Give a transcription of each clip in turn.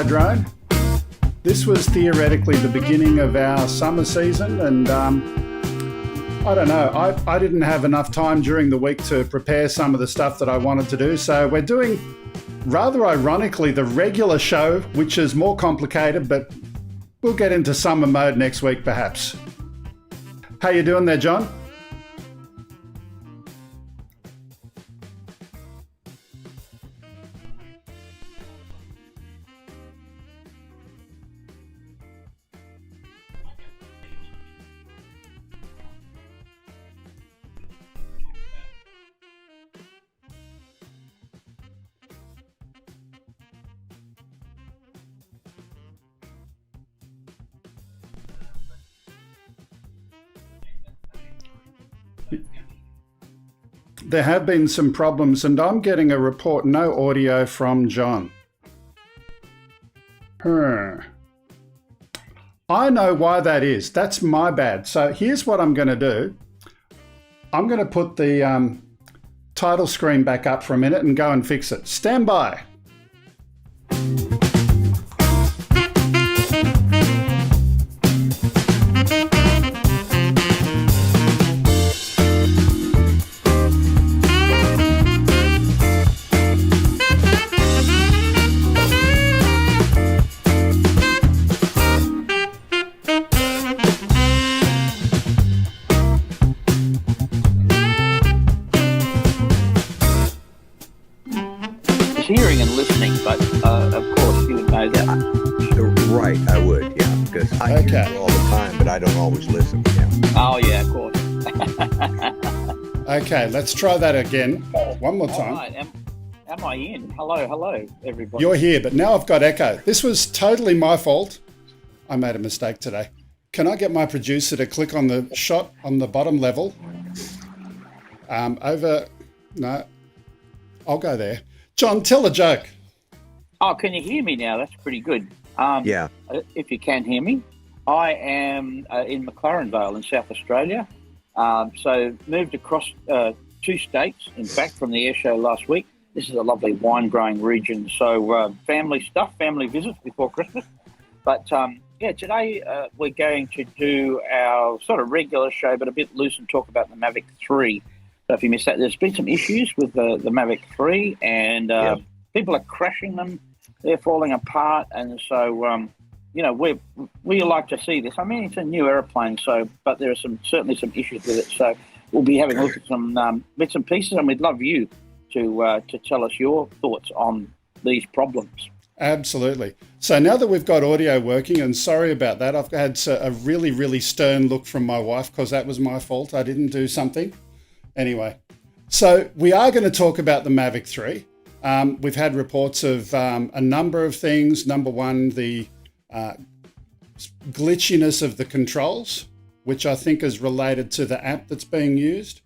OzByDrone. This was theoretically the beginning of our summer season, and I don't know, I didn't have enough time during the week to prepare some of the stuff that I wanted to do, so we're doing, rather ironically, the regular show, which is more complicated, but we'll get into summer mode next week perhaps. How you doing there, John? There have been some problems, and I'm getting a report, no audio from John. I know why that is. That's my bad. So here's what I'm going to do. I'm going to put the title screen back up for a minute and go and fix it. Stand by. Hearing and listening, but of course you would know that. Right, I would, yeah, because I hear you all the time, but I don't always listen. Yeah. Oh yeah, of course. Okay, let's try that again. One more time. Right. Am I in? Hello, everybody. You're here, but now I've got echo. This was totally my fault. I made a mistake today. Can I get my producer to click on the shot on the bottom level? No, I'll go there. John, tell a joke. Oh, can you hear me now? That's pretty good. Yeah. If you can hear me. I am in McLaren in South Australia. So moved across 2 states, in fact, from the air show last week. This is a lovely wine growing region. So family stuff, family visits before Christmas. But today we're going to do our sort of regular show, but a bit loose, and talk about the Mavic 3. So if you missed that, there's been some issues with the Mavic 3, and people are crashing them. They're falling apart, and so we like to see this. I mean, it's a new aeroplane, but there are certainly some issues with it. So we'll be having a look at some bits and pieces, and we'd love you to tell us your thoughts on these problems. Absolutely. So now that we've got audio working, and sorry about that, I've had a really, really stern look from my wife because that was my fault. I didn't do something. Anyway, so we are going to talk about the Mavic 3. We've had reports of a number of things. Number one, the glitchiness of the controls, which I think is related to the app that's being used.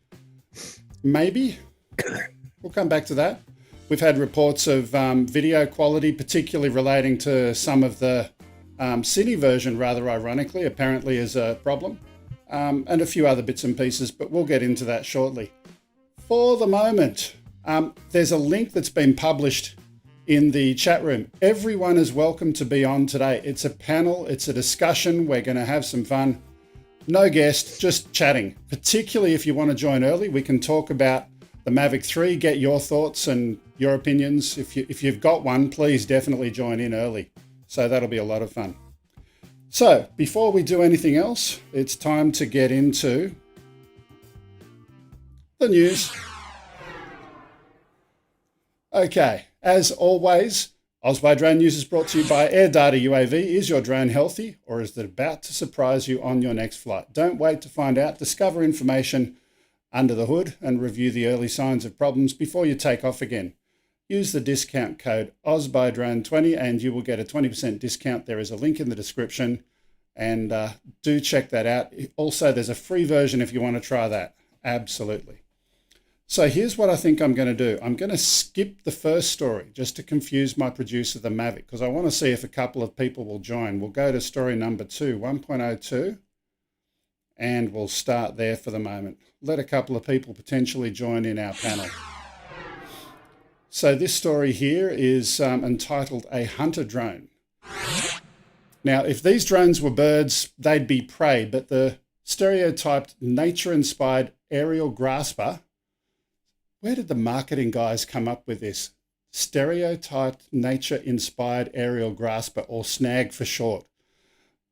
Maybe. We'll come back to that. We've had reports of video quality, particularly relating to some of the Cine version, rather ironically, apparently is a problem. And a few other bits and pieces, but we'll get into that shortly. For the moment, there's a link that's been published in the chat room. Everyone is welcome to be on today. It's a panel, it's a discussion. We're going to have some fun. No guest, just chatting. Particularly if you want to join early, we can talk about the Mavic 3, get your thoughts and your opinions. If you've got one, please definitely join in early. So that'll be a lot of fun. So, before we do anything else, it's time to get into the news. Okay, as always, OzByDrone News is brought to you by AirData UAV. Is your drone healthy, or is it about to surprise you on your next flight? Don't wait to find out. Discover information under the hood and review the early signs of problems before you take off again. Use the discount code OzByDrone20 and you will get a 20% discount. There is a link in the description, and do check that out. Also, there's a free version if you want to try that. Absolutely. So here's what I think I'm going to do. I'm going to skip the first story just to confuse my producer, the Mavic, because I want to see if a couple of people will join. We'll go to story number 2, 1.02, and we'll start there for the moment. Let a couple of people potentially join in our panel. So this story here is entitled A Hunter Drone. Now, if these drones were birds, they'd be prey, but the stereotyped nature-inspired aerial grasper, where did the marketing guys come up with this? Stereotyped nature-inspired aerial grasper, or SNAG for short.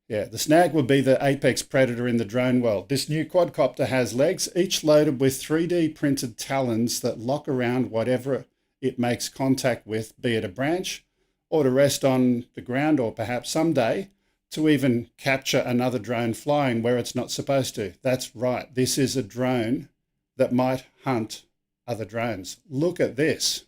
Yeah, the SNAG would be the apex predator in the drone world. This new quadcopter has legs, each loaded with 3D printed talons that lock around whatever it makes contact with, be it a branch, or to rest on the ground, or perhaps someday to even capture another drone flying where it's not supposed to. That's right. This is a drone that might hunt other drones. Look at this.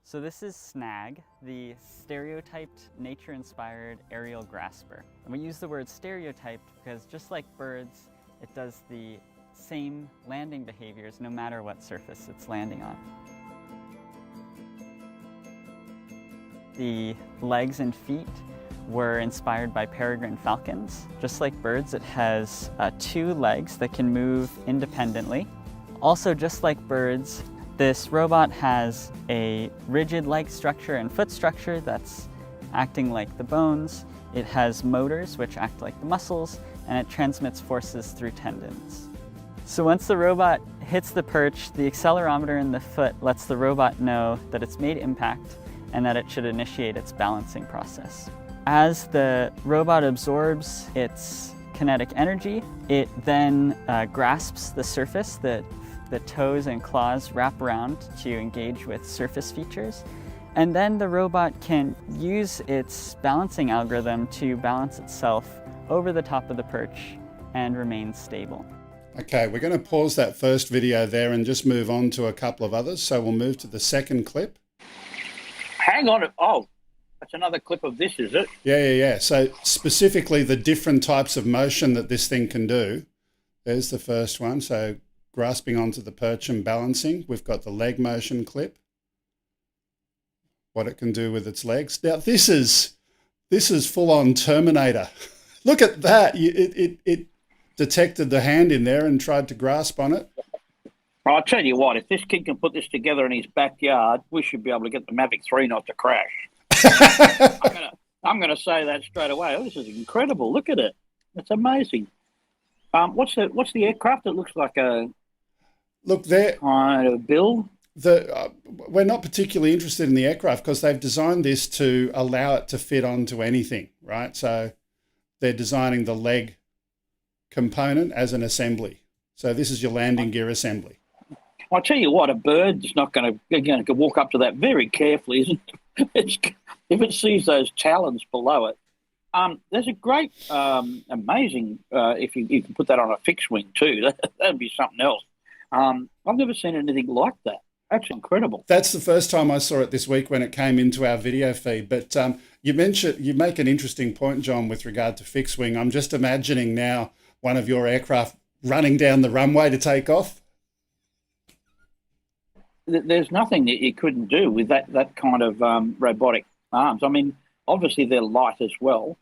So this is SNAG, the stereotyped nature-inspired aerial grasper. And we use the word stereotyped because just like birds, it does the same landing behaviors no matter what surface it's landing on. The legs and feet were inspired by peregrine falcons. Just like birds, it has 2 legs that can move independently. Also, just like birds, this robot has a rigid leg structure and foot structure that's acting like the bones. It has motors, which act like the muscles, and it transmits forces through tendons. So once the robot hits the perch, the accelerometer in the foot lets the robot know that it's made impact and that it should initiate its balancing process. As the robot absorbs its kinetic energy, it then grasps the surface that the toes and claws wrap around to engage with surface features. And then the robot can use its balancing algorithm to balance itself over the top of the perch and remain stable. Okay, we're going to pause that first video there and just move on to a couple of others. So we'll move to the second clip. Hang on. Oh, that's another clip of this, is it? Yeah. So specifically the different types of motion that this thing can do. There's the first one. So grasping onto the perch and balancing. We've got the leg motion clip. What it can do with its legs. Now this is full on Terminator. Look at that. It detected the hand in there and tried to grasp on it. I'll tell you what, if this kid can put this together in his backyard, we should be able to get the Mavic 3 not to crash. I'm going to say that straight away. Oh, this is incredible. Look at it. It's amazing. What's the aircraft? It looks like a kind of build. We're not particularly interested in the aircraft because they've designed this to allow it to fit onto anything, right? So they're designing the leg component as an assembly. So this is your landing gear assembly. I'll tell you what, a bird's not going to walk up to that very carefully, isn't it? If it sees those talons below it. There's a great, amazing, if you can put that on a fixed wing too, that'd be something else. I've never seen anything like that. That's incredible. That's the first time I saw it this week when it came into our video feed. But you make an interesting point, John, with regard to fixed wing. I'm just imagining now one of your aircraft running down the runway to take off. There's nothing that you couldn't do with that kind of robotic arms. I mean, obviously they're light as well,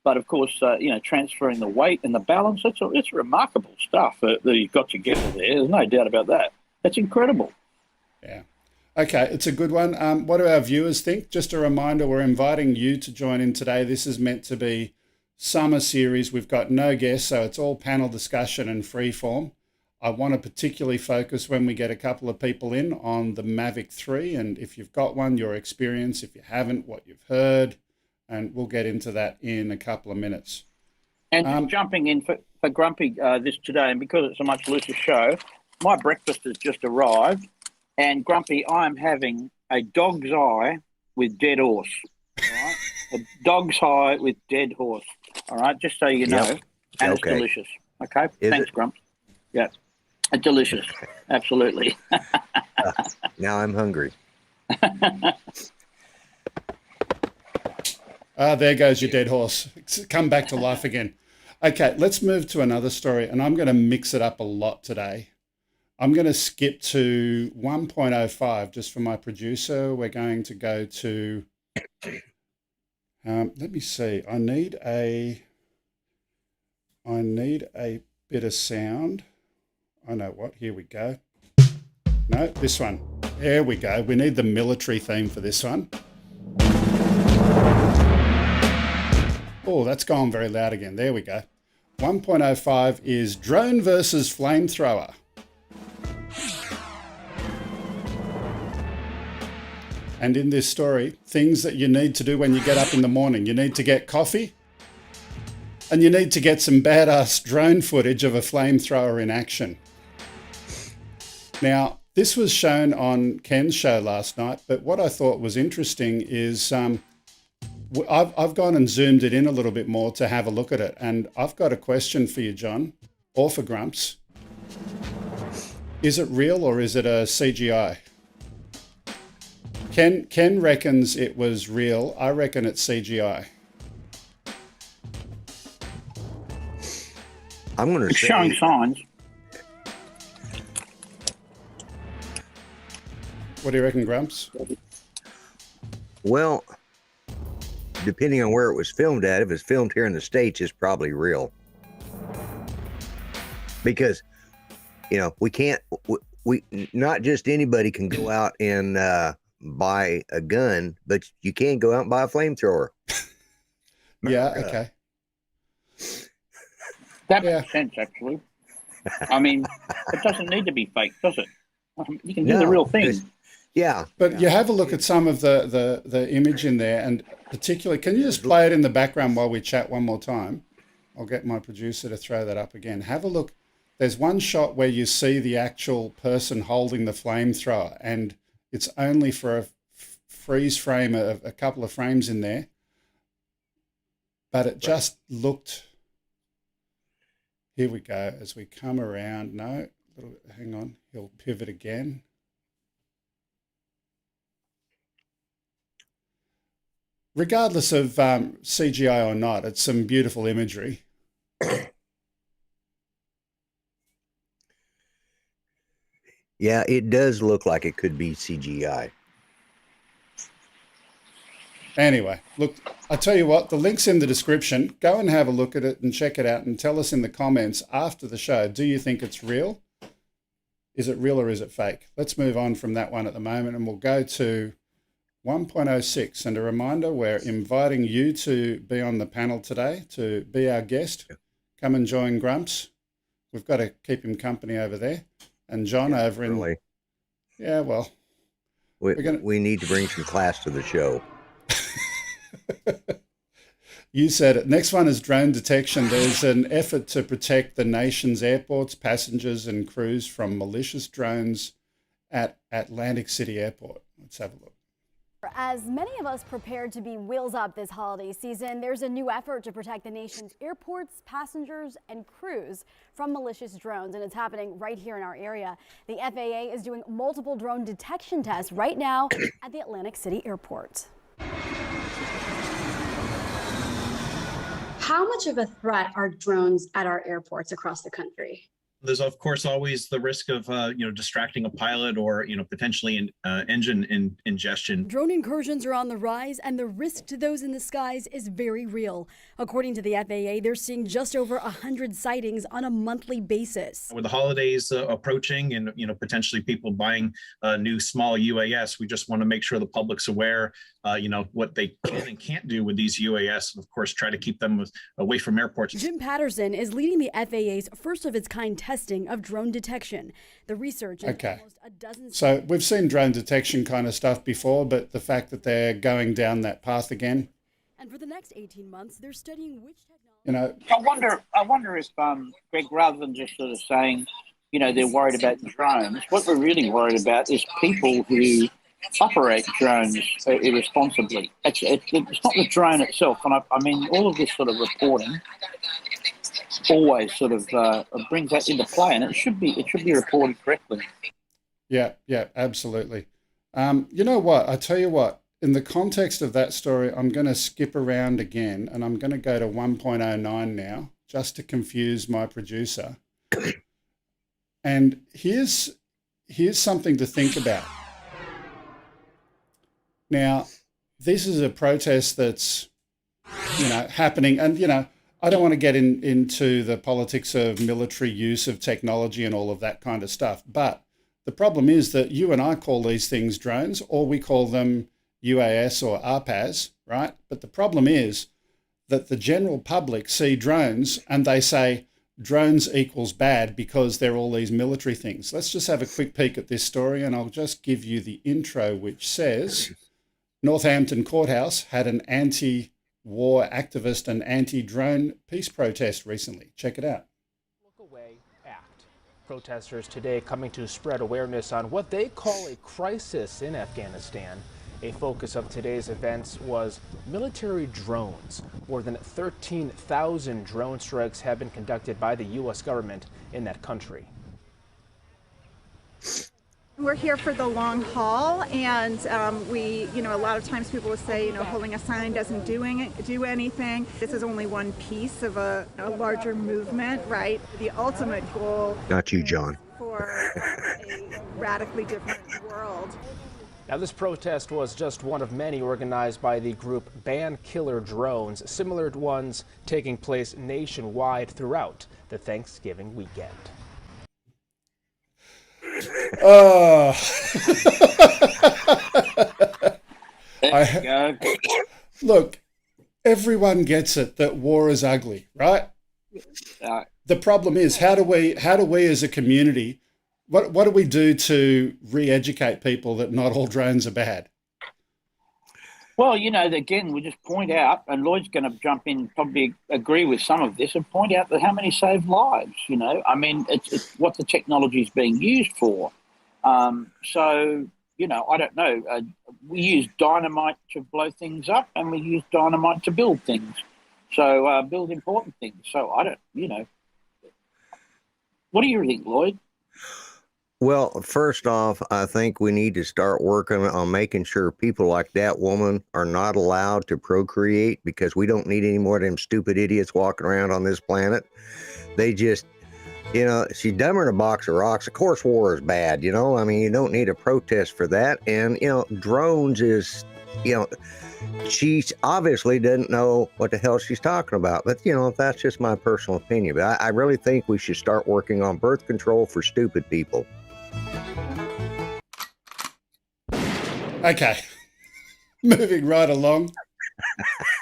but of course, transferring the weight and the balance, it's remarkable stuff that you've got together there. There's no doubt about that. That's incredible. Yeah. Okay, it's a good one. What do our viewers think? Just a reminder, we're inviting you to join in today. This is meant to be summer series. We've got no guests, so it's all panel discussion and free form. I want to particularly focus when we get a couple of people in on the Mavic 3, and if you've got one, your experience. If you haven't, what you've heard, and we'll get into that in a couple of minutes. And just jumping in for Grumpy this today, and because it's a much looser show, my breakfast has just arrived, and Grumpy, I'm having a dog's eye with dead horse. All right? A dog's eye with dead horse. All right, just so you know. Yep. And Okay. it's delicious. Okay, Is thanks, it? Grump. Yeah, it's delicious. Absolutely. Now I'm hungry. There goes your dead horse. Come back to life again. Okay, let's move to another story, and I'm going to mix it up a lot today. I'm going to skip to 1.05 just for my producer. We're going to go to, let me see. I need a bit of sound. I know what, here we go. No, this one. There we go. We need the military theme for this one. Oh, that's gone very loud again. There we go. 1.05 is drone versus flamethrower. And in this story, things that you need to do when you get up in the morning. You need to get coffee, and you need to get some badass drone footage of a flamethrower in action. Now, this was shown on Ken's show last night, but what I thought was interesting is I've gone and zoomed it in a little bit more to have a look at it. And I've got a question for you, John, or for Grumps. Is it real or is it a CGI? Ken reckons it was real. I reckon it's CGI. I'm going to It's say showing signs. What do you reckon, Grumps? well, depending on where it was filmed at, if it's filmed here in the States, it's probably real. Because, we can't, we not just anybody can go out and buy a gun, but you can go out and buy a flamethrower. Yeah, okay. That makes sense, actually. I mean, it doesn't need to be fake, does it? You can do the real thing. Yeah. But you have a look at some of the image in there, and particularly, can you just play it in the background while we chat one more time? I'll get my producer to throw that up again. Have a look. There's one shot where you see the actual person holding the flamethrower, and it's only for a freeze frame, a couple of frames in there. But it just looked... Here we go. As we come around, hang on. He'll pivot again. Regardless of CGI or not, it's some beautiful imagery. Yeah, it does look like it could be CGI. Anyway, look, I tell you what, the link's in the description. Go and have a look at it and check it out and tell us in the comments after the show, do you think it's real? Is it real or is it fake? Let's move on from that one at the moment, and we'll go to 1.06. And a reminder, we're inviting you to be on the panel today, to be our guest. Come and join Grumps. We've got to keep him company over there. And John over in... Really. Yeah, well... We need to bring some class to the show. You said it. Next one is drone detection. There's an effort to protect the nation's airports, passengers and crews from malicious drones at Atlantic City Airport. Let's have a look. As many of us prepared to be wheels up this holiday season, there's a new effort to protect the nation's airports, passengers, and crews from malicious drones, and it's happening right here in our area. The FAA is doing multiple drone detection tests right now at the Atlantic City Airport. How much of a threat are drones at our airports across the country? There's of course always the risk of distracting a pilot or potentially engine ingestion. Drone incursions are on the rise, and the risk to those in the skies is very real. According to the FAA, they're seeing just over 100 sightings on a monthly basis. With the holidays approaching and potentially people buying new small UAS, we just want to make sure the public's aware what they can and can't do with these UAS, and of course try to keep them away from airports. Jim Patterson is leading the FAA's first of its kind testing of drone detection. The research is almost a dozen. So we've seen drone detection kind of stuff before, but the fact that they're going down that path again. And for the next 18 months, they're studying which technology. I wonder if Greg, rather than just sort of saying, they're worried about drones, what we're really worried about is people who operate drones irresponsibly. It's not the drone itself, and I mean all of this sort of reporting always sort of brings that into play, and it should be reported correctly. Yeah, absolutely. You know what? I tell you what. In the context of that story, I'm going to skip around again, and I'm going to go to 1.09 now, just to confuse my producer. And here's something to think about. Now, this is a protest that's, happening, and I don't want to get into the politics of military use of technology and all of that kind of stuff. But the problem is that you and I call these things drones, or we call them UAS or RPAS, right? But the problem is that the general public see drones and they say drones equals bad because they're all these military things. Let's just have a quick peek at this story, and I'll just give you the intro, which says Northampton Courthouse had an anti-war activist and anti-drone peace protest recently. Check it out. Look Away Act. Protesters today coming to spread awareness on what they call a crisis in Afghanistan. A focus of today's events was military drones. More than 13,000 drone strikes have been conducted by the U.S. government in that country. We're here for the long haul, and a lot of times people will say, holding a sign doesn't do anything. This is only one piece of a larger movement, right? The ultimate goal. Not you, John. For a radically different world. Now, this protest was just one of many organized by the group Ban Killer Drones, similar to ones taking place nationwide throughout the Thanksgiving weekend. Oh. Look, everyone gets it that war is ugly, right? The problem is, how do we as a community, what do we do to re-educate people that not all drones are bad? Well, again, we just point out, and Lloyd's going to jump in, probably agree with some of this, and point out that how many save lives, I mean, it's what the technology is being used for. So, I don't know. We use dynamite to blow things up, and we use dynamite to build things. So, build important things. So, I don't, what do you think, Lloyd? Well, first off, I think we need to start working on making sure people like that woman are not allowed to procreate, because we don't need any more of them stupid idiots walking around on this planet. They just, she's dumber than a box of rocks. Of course, war is bad, I mean, you don't need a protest for that. And, drones is, she obviously doesn't know what the hell she's talking about. But, that's just my personal opinion. But I really think we should start working on birth control for stupid people. Okay, moving right along.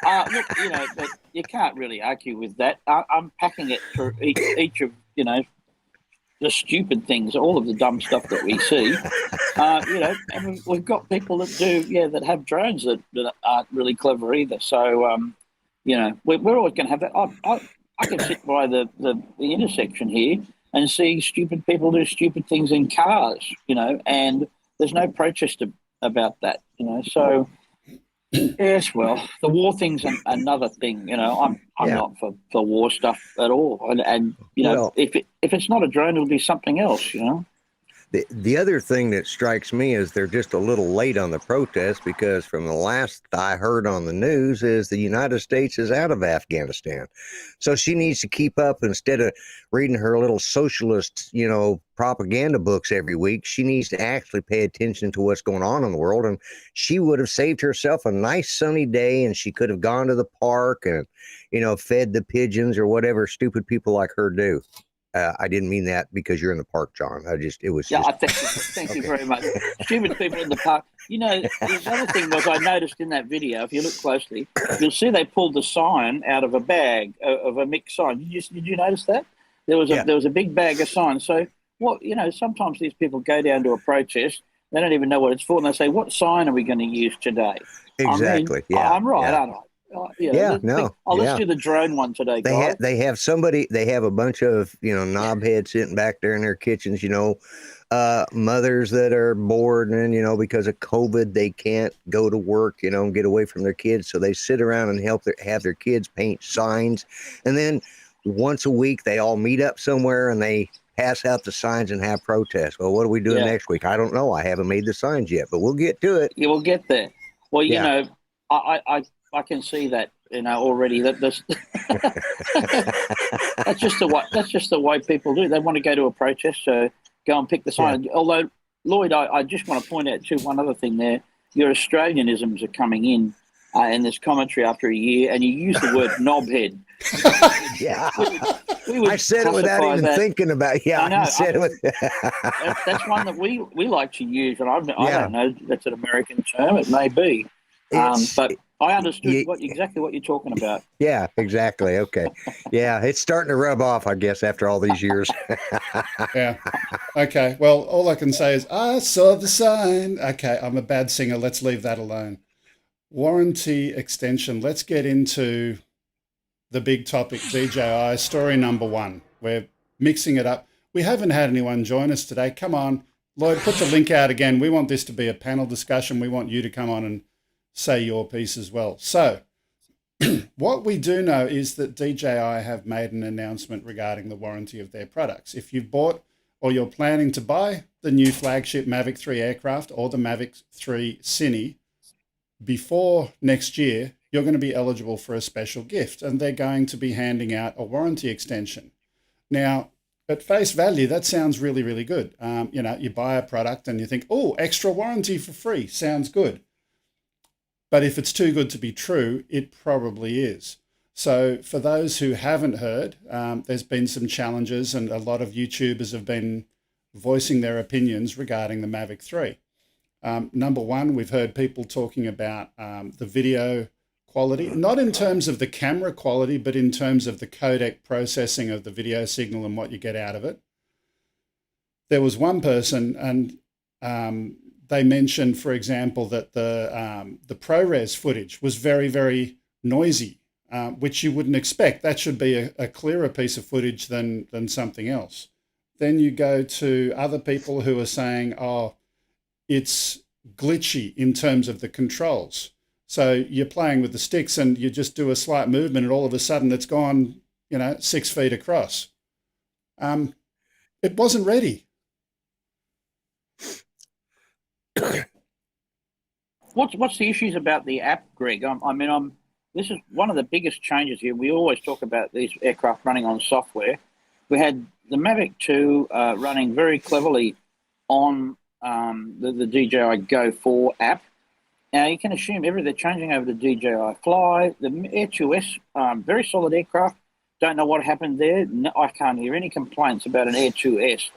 Look, but you can't really argue with that. I'm packing it for each of, the stupid things, all of the dumb stuff that we see. And we've got people that do, that have drones that aren't really clever either. So, we're always going to have that. I can sit by the intersection here and see stupid people do stupid things in cars, and there's no protest about that, So, yes, well, the war thing's another thing, I'm not for war stuff at all, and if it's not a drone, it'll be something else, The other thing that strikes me is they're just a little late on the protest, because from the last I heard on the news is the United States is out of Afghanistan. So she needs to keep up, instead of reading her little socialist, propaganda books every week. She needs to actually pay attention to what's going on in the world. And she would have saved herself a nice sunny day, and she could have gone to the park and, fed the pigeons or whatever stupid people like her do. I didn't mean that because you're in the park, John. Thank you very much. Stupid people in the park. The other thing was, I noticed in that video, if you look closely, you'll see they pulled the sign out of a bag of a mixed sign. Did you notice that? There was a big bag of signs. So sometimes these people go down to a protest, they don't even know what it's for, and they say, "What sign are we going to use today?" Exactly. I'm right, aren't I? Let's do the drone one today, guys. They have a bunch of, knobheads sitting back there in their kitchens, mothers that are bored and, because of COVID, they can't go to work, and get away from their kids. So they sit around and have their kids paint signs. And then once a week, they all meet up somewhere and they pass out the signs and have protests. Well, what are we doing next week? I don't know. I haven't made the signs yet, but we'll get to it. Yeah, we'll get there. Well, I can see that, already. That's just the way people do. They want to go to a protest, so go and pick the sign. Yeah. Although, Lloyd, I just want to point out too one other thing there. Your Australianisms are coming in this commentary after a year, and you use the word knobhead. Yeah, I said it without even thinking about. Yeah, I said it. That's one that we like to use, and I don't know. That's an American term. It may be. But I understood exactly what you're talking about. Yeah, exactly. Okay. Yeah, it's starting to rub off, I guess, after all these years. Yeah. Okay. Well, all I can say is I saw the sign. Okay, I'm a bad singer. Let's leave that alone. Warranty extension. Let's get into the big topic, DJI, story number 1. We're mixing it up. We haven't had anyone join us today. Come on, Lloyd, put the link out again. We want this to be a panel discussion. We want you to come on and say your piece as well. So what we do know is that DJI have made an announcement regarding the warranty of their products. If you've bought or you're planning to buy the new flagship Mavic 3 aircraft or the Mavic 3 Cine before next year, you're going to be eligible for a special gift, and they're going to be handing out a warranty extension. Now, at face value, that sounds really, really good. You buy a product and you think, oh, extra warranty for free, sounds good. But if it's too good to be true, it probably is. So for those who haven't heard, there's been some challenges, and a lot of YouTubers have been voicing their opinions regarding the Mavic 3. Number one, we've heard people talking about the video quality, not in terms of the camera quality, but in terms of the codec processing of the video signal and what you get out of it. There was one person, and they mentioned, for example, that the ProRes footage was very, very noisy, which you wouldn't expect. That should be a clearer piece of footage than something else. Then you go to other people who are saying, oh, it's glitchy in terms of the controls. So you're playing with the sticks and you just do a slight movement and all of a sudden it's gone, 6 feet across. It wasn't ready. What's the issues about the app, Greg? This is one of the biggest changes here. We always talk about these aircraft running on software. We had the Mavic 2 running very cleverly on the DJI Go 4 app. Now, you can assume they're changing over to DJI Fly. The Air 2S, very solid aircraft. Don't know what happened there. No, I can't hear any complaints about an Air 2S.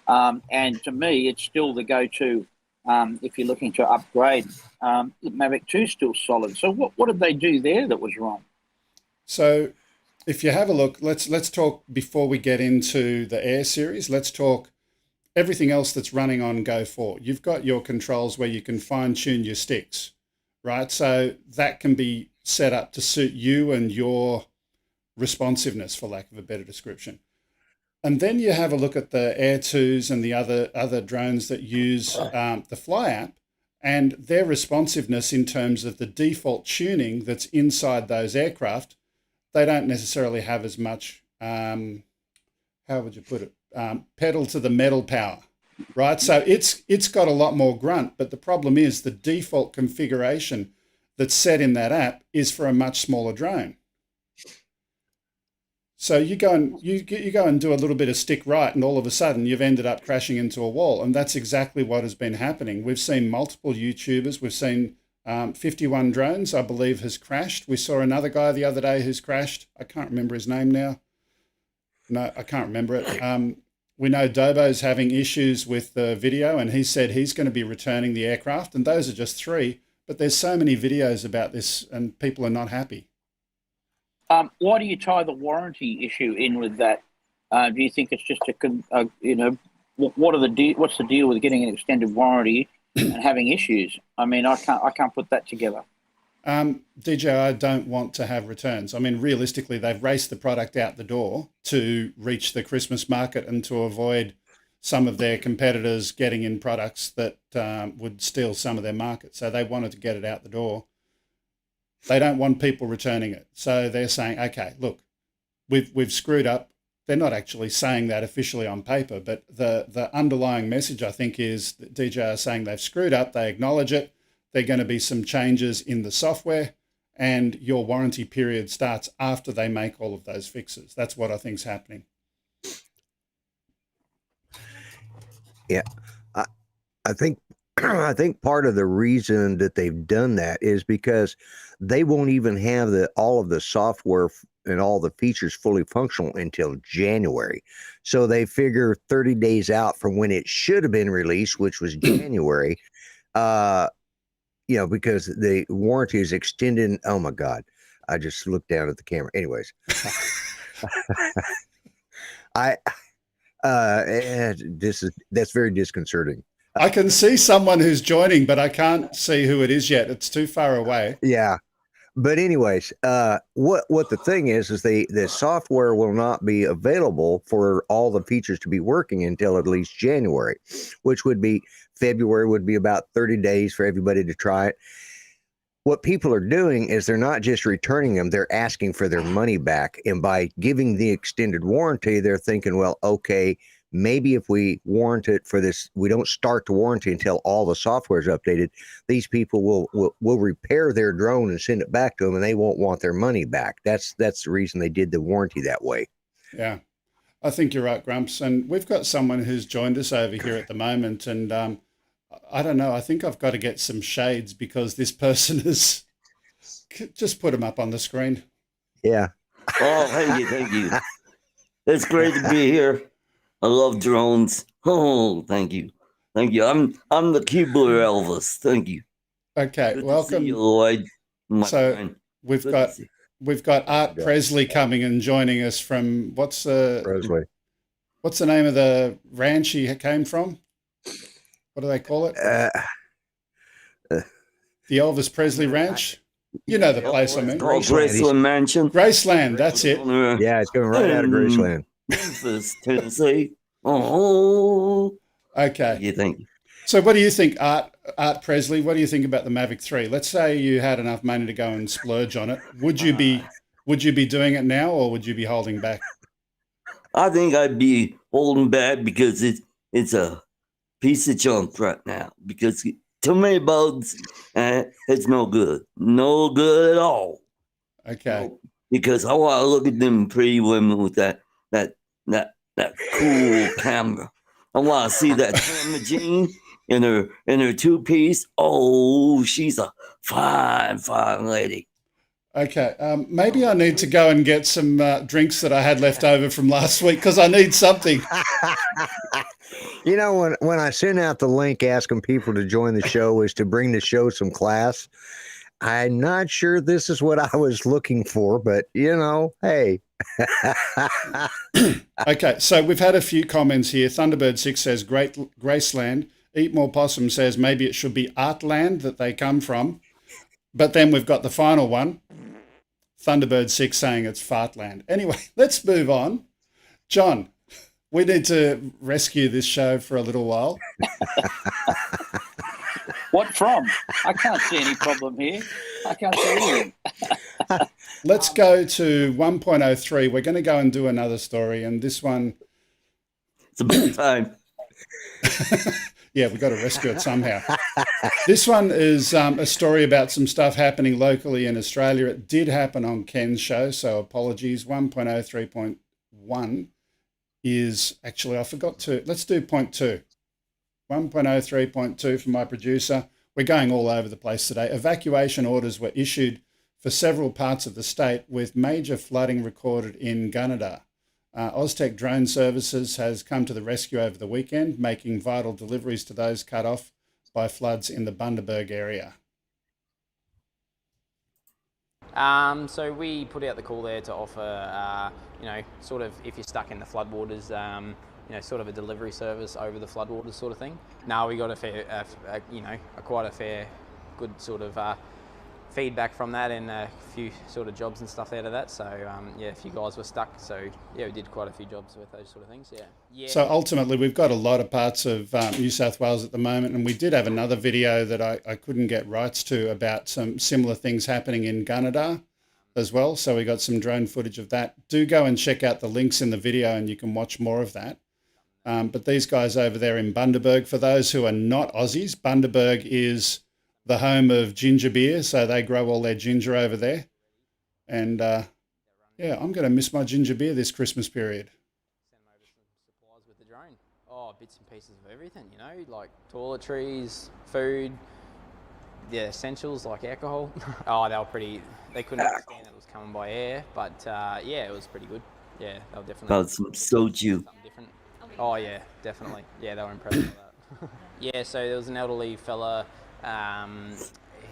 And to me, it's still the go-to if you're looking to upgrade. The Mavic 2 is still solid. So what did they do there that was wrong? So if you have a look, let's talk before we get into the Air series. Let's talk everything else that's running on Go 4. You've got your controls where you can fine-tune your sticks, right? So that can be set up to suit you and your responsiveness, for lack of a better description. And then you have a look at the Air 2s and the other drones that use the Fly app, and their responsiveness in terms of the default tuning that's inside those aircraft. They don't necessarily have as much, how would you put it? Pedal to the metal power, right? So it's got a lot more grunt, but the problem is the default configuration that's set in that app is for a much smaller drone. So you go and do a little bit of stick right, and all of a sudden you've ended up crashing into a wall, and that's exactly what has been happening. We've seen multiple YouTubers. We've seen 51 Drones, I believe, has crashed. We saw another guy the other day who's crashed. I can't remember his name now. No, I can't remember it. We know Dobo's having issues with the video, and he said he's going to be returning the aircraft, and those are just 3. But there's so many videos about this, and people are not happy. Why do you tie the warranty issue in with that? Do you think it's just what's the deal with getting an extended warranty and having issues? I can't put that together. DJI don't want to have returns. Realistically, they've raced the product out the door to reach the Christmas market and to avoid some of their competitors getting in products that would steal some of their market. So they wanted to get it out the door. They don't want people returning it. So they're saying, okay, look, we've screwed up. They're not actually saying that officially on paper, but the underlying message, I think, is that DJI are saying they've screwed up. They acknowledge it. There are going to be some changes in the software, and your warranty period starts after they make all of those fixes. That's what I think is happening. Yeah, I think part of the reason that they've done that is because they won't even have all of the software and all the features fully functional until January. So they figure 30 days out from when it should have been released, which was January. you know, because the warranty is extended. Oh my God. I just looked down at the camera. Anyways, that's very disconcerting. I can see someone who's joining, but I can't see who it is yet. It's too far away. Yeah. But anyways, what the thing is the software will not be available for all the features to be working until at least January, which would be February would be about 30 days for everybody to try it. What people are doing is they're not just returning them, they're asking for their money back. And by giving the extended warranty, they're thinking, well, okay, maybe if we warrant it for this, we don't start the warranty until all the software is updated. These people will repair their drone and send it back to them, and they won't want their money back. That's the reason they did the warranty that way. Yeah, I think you're right, Grumps. And we've got someone who's joined us over here at the moment, and I don't know. I think I've got to get some shades because this person is just put them up on the screen. Yeah. Oh, thank you. It's great to be here. I love drones. Oh, thank you. I'm the keyboard Elvis. Thank you. Okay, Good welcome. To see you, Lloyd, So friend. we've got Art Presley coming and joining us from what's the name of the ranch he came from? What do they call it? The Elvis Presley Ranch. You know the place I mean. Graceland Mansion. Graceland, that's it. Yeah, it's going right out of Graceland. Memphis, Tennessee. Oh. Okay. Yeah, thank you. So what do you think, Art Presley? What do you think about the Mavic 3? Let's say you had enough money to go and splurge on it. Would you be doing it now, or would you be holding back? I think I'd be holding back because it's a piece of junk right now. Because too many bugs, it's no good. No good at all. Okay. Because I want to look at them pretty women with that cool camera. I want to see that Tamma Jean in her two-piece. Oh, she's a fine lady. Okay, maybe I need to go and get some drinks that I had left over from last week because I need something. You know, when I sent out the link asking people to join the show is to bring the show some class. I'm not sure this is what I was looking for, but you know, hey. Okay, so we've had a few comments here. Thunderbird6 says, Graceland. Eat More Possum says maybe it should be Artland that they come from. But then we've got the final one. Thunderbird6 saying it's Fartland. Anyway, let's move on. John, we need to rescue this show for a little while. What from? I can't see any problem here. I can't see anything. Let's go to 1.03. We're going to go and do another story, and this one... It's about time. Yeah, we've got to rescue it somehow. This one is a story about some stuff happening locally in Australia. It did happen on Ken's show, so apologies. 1.03.1 is... Actually, I forgot to... Let's do 0.2. 1.03.2 from my producer. We're going all over the place today. Evacuation orders were issued for several parts of the state with major flooding recorded in Gunnedah. Oztech Drone Services has come to the rescue over the weekend, making vital deliveries to those cut off by floods in the Bundaberg area. So we put out the call there to offer, sort of if you're stuck in the floodwaters, sort of a delivery service over the floodwaters sort of thing. Now we got quite a fair, good sort of feedback from that and a few sort of jobs and stuff out of that. So a few guys were stuck. So we did quite a few jobs with those sort of things. Yeah. So ultimately, we've got a lot of parts of New South Wales at the moment, and we did have another video that I couldn't get rights to about some similar things happening in Gunnedah as well. So we got some drone footage of that. Do go and check out the links in the video, and you can watch more of that. But these guys over there in Bundaberg, for those who are not Aussies, Bundaberg is the home of ginger beer, so they grow all their ginger over there. And I'm going to miss my ginger beer this Christmas period. Send them over some supplies with the drone. Oh, bits and pieces of everything, like toiletries, food, the essentials like alcohol. Oh, they were pretty, they couldn't understand it was coming by air, but it was pretty good. Yeah, they were definitely... About some soju. Different. Oh, yeah, definitely. Yeah, they were impressed with that. So there was an elderly fella,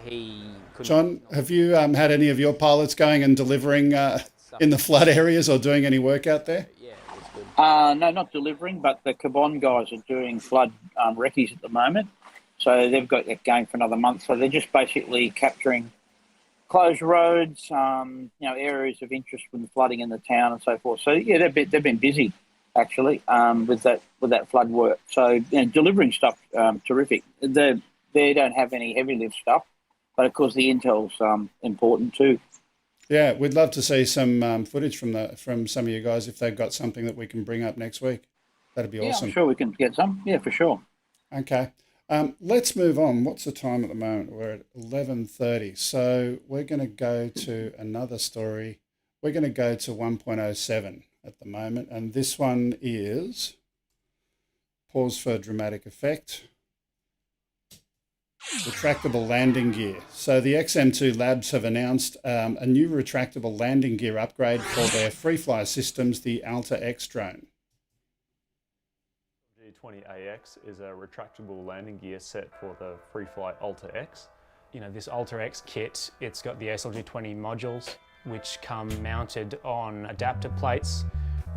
he couldn't. John, have you had any of your pilots going and delivering in the flood areas or doing any work out there? Yeah, it was good. No, not delivering, but the Cabon guys are doing flood recce's at the moment. So they've got that going for another month. So they're just basically capturing closed roads, areas of interest from the flooding in the town and so forth. So yeah, they've been busy actually with that flood work. So delivering stuff terrific. They don't have any heavy lift stuff, but of course the intel's important too. Yeah, we'd love to see some footage from some of you guys if they've got something that we can bring up next week. That'd be awesome. I'm sure we can get some. Yeah, for sure. Okay. Let's move on. What's the time at the moment? We're at 11:30. So we're going to go to another story. We're going to go to 1.07 at the moment. And this one is, pause for dramatic effect, retractable landing gear. So the XM2 Labs have announced a new retractable landing gear upgrade for their free-fly systems, the Alta X drone. G20AX is a retractable landing gear set for the free-fly Alta X. This Alta X kit, it's got the SLG20 modules, which come mounted on adapter plates,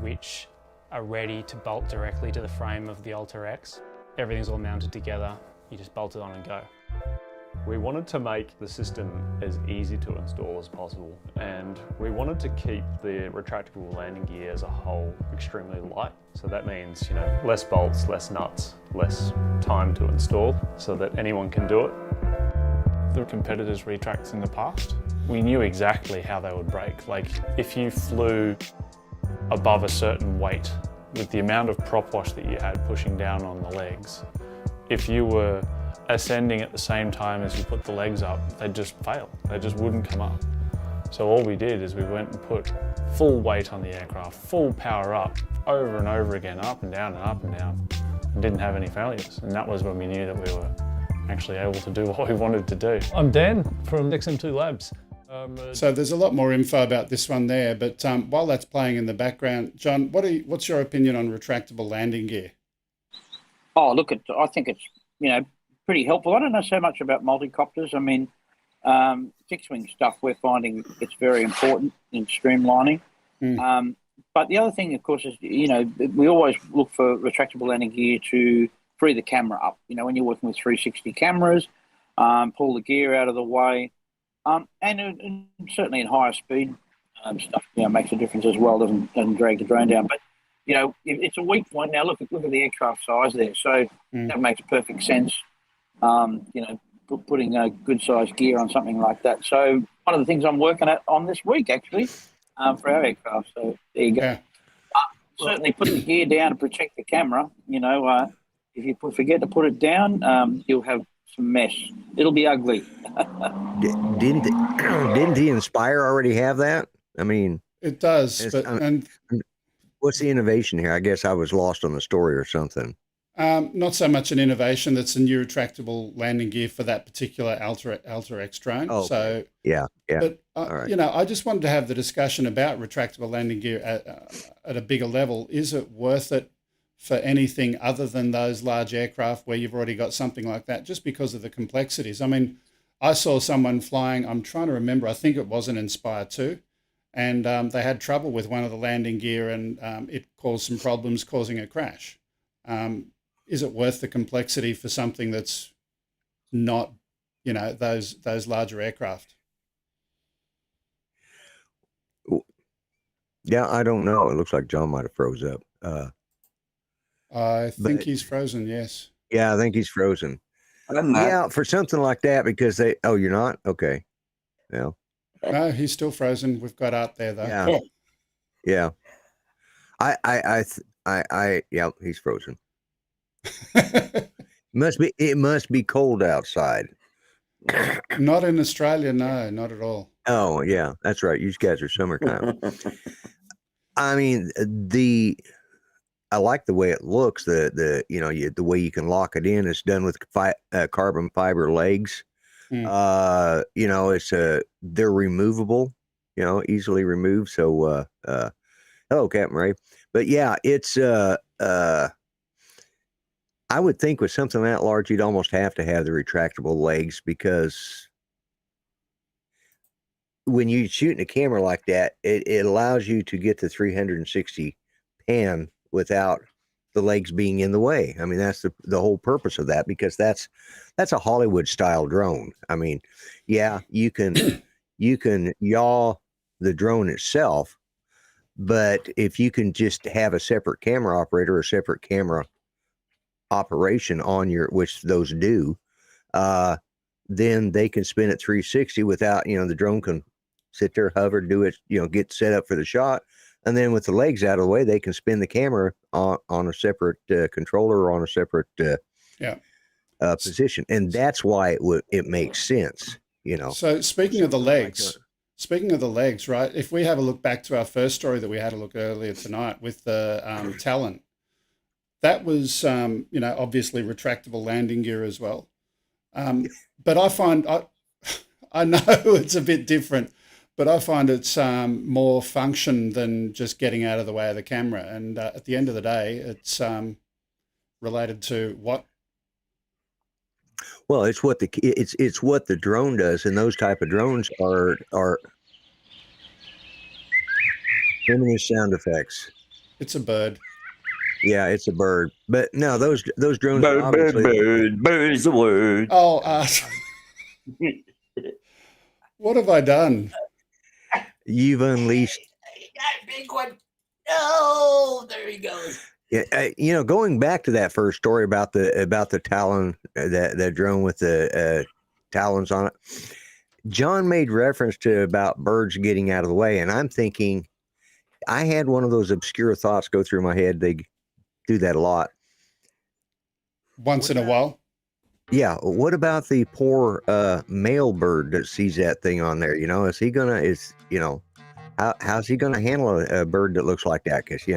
which are ready to bolt directly to the frame of the Alta X. Everything's all mounted together. You just bolt it on and go. We wanted to make the system as easy to install as possible, and we wanted to keep the retractable landing gear as a whole extremely light. So that means, less bolts, less nuts, less time to install, so that anyone can do it. The competitors' retracts in the past, we knew exactly how they would break. Like if you flew above a certain weight, with the amount of prop wash that you had pushing down on the legs, if you were ascending at the same time as you put the legs up, they'd just fail. They just wouldn't come up. So all we did is we went and put full weight on the aircraft, full power up, over and over again, up and down and up and down, and didn't have any failures. And that was when we knew that we were actually able to do what we wanted to do. I'm Dan from XM2 Labs. So there's a lot more info about this one there, but while that's playing in the background, John, what's your opinion on retractable landing gear? Oh, look, I think it's, pretty helpful. I don't know so much about multicopters. I mean, fixed-wing stuff, we're finding it's very important in streamlining. But the other thing, of course, is, we always look for retractable landing gear to free the camera up. When you're working with 360 cameras, pull the gear out of the way. And certainly in higher speed stuff, makes a difference as well, doesn't drag the drone down. But, it's a weak point. Now, look at the aircraft size there. So that makes perfect sense. Putting a good sized gear on something like that. So one of the things I'm working on this week, actually, for our aircraft. So there you go. Yeah. Certainly put the gear down to protect the camera. If you forget to put it down, you'll have some mess. It'll be ugly. Didn't the Inspire already have that? I mean, it does. But what's the innovation here? I guess I was lost on the story or something. Not so much an innovation. That's a new retractable landing gear for that particular Alta X drone. Oh, so yeah. But right. I just wanted to have the discussion about retractable landing gear at a bigger level. Is it worth it for anything other than those large aircraft where you've already got something like that? Just because of the complexities. I mean, I saw someone flying. I'm trying to remember. I think it was an Inspire 2. And they had trouble with one of the landing gear, and it caused some problems, causing a crash. Is it worth the complexity for something that's not, those larger aircraft? Yeah, I don't know. It looks like John might have froze up. I think he's frozen. Yes. Yeah, I think he's frozen. Yeah, for something like that, because you're not? Okay. Yeah. No, he's still frozen. We've got Art there though. Yeah. Yeah, he's frozen. It must be cold outside. Not in Australia, no, not at all. Oh yeah, that's right. You guys are summertime. I mean, I like the way it looks. The way you can lock it in. It's done with carbon fiber legs. It's they're removable, easily removed. So, hello, Captain Ray. But yeah, it's I would think with something that large, you'd almost have to have the retractable legs, because when you're shooting a camera like that, it allows you to get the 360 pan without the legs being in the way. I mean, that's the whole purpose of that, because that's a Hollywood style drone. I mean, yeah, you can yaw the drone itself, but if you can just have a separate camera operator or separate camera operation on your, which those do, then they can spin it 360 without, the drone can sit there, hover, do it, get set up for the shot. And then with the legs out of the way, they can spin the camera on a separate controller or on a separate position. And that's why it makes sense, So speaking of the legs, right? If we have a look back to our first story that we had a look earlier tonight with the Talon, that was, obviously retractable landing gear as well. But I find, I know it's a bit different, but I find it's more function than just getting out of the way of the camera. And at the end of the day, it's related to what? Well, it's what the drone does, and those type of drones are feminist sound effects. It's a bird. Yeah, it's a bird. But no, those drones. Bird is a word. Oh, what have I done? You've unleashed. That big one. Oh, there he goes. Yeah, going back to that first story about the Talon, that drone with the talons on it. John made reference to about birds getting out of the way, and I'm thinking, I had one of those obscure thoughts go through my head. They do that a lot. Once in a while. Yeah. What about the poor male bird that sees that thing on there? How's he gonna handle a bird that looks like that? Because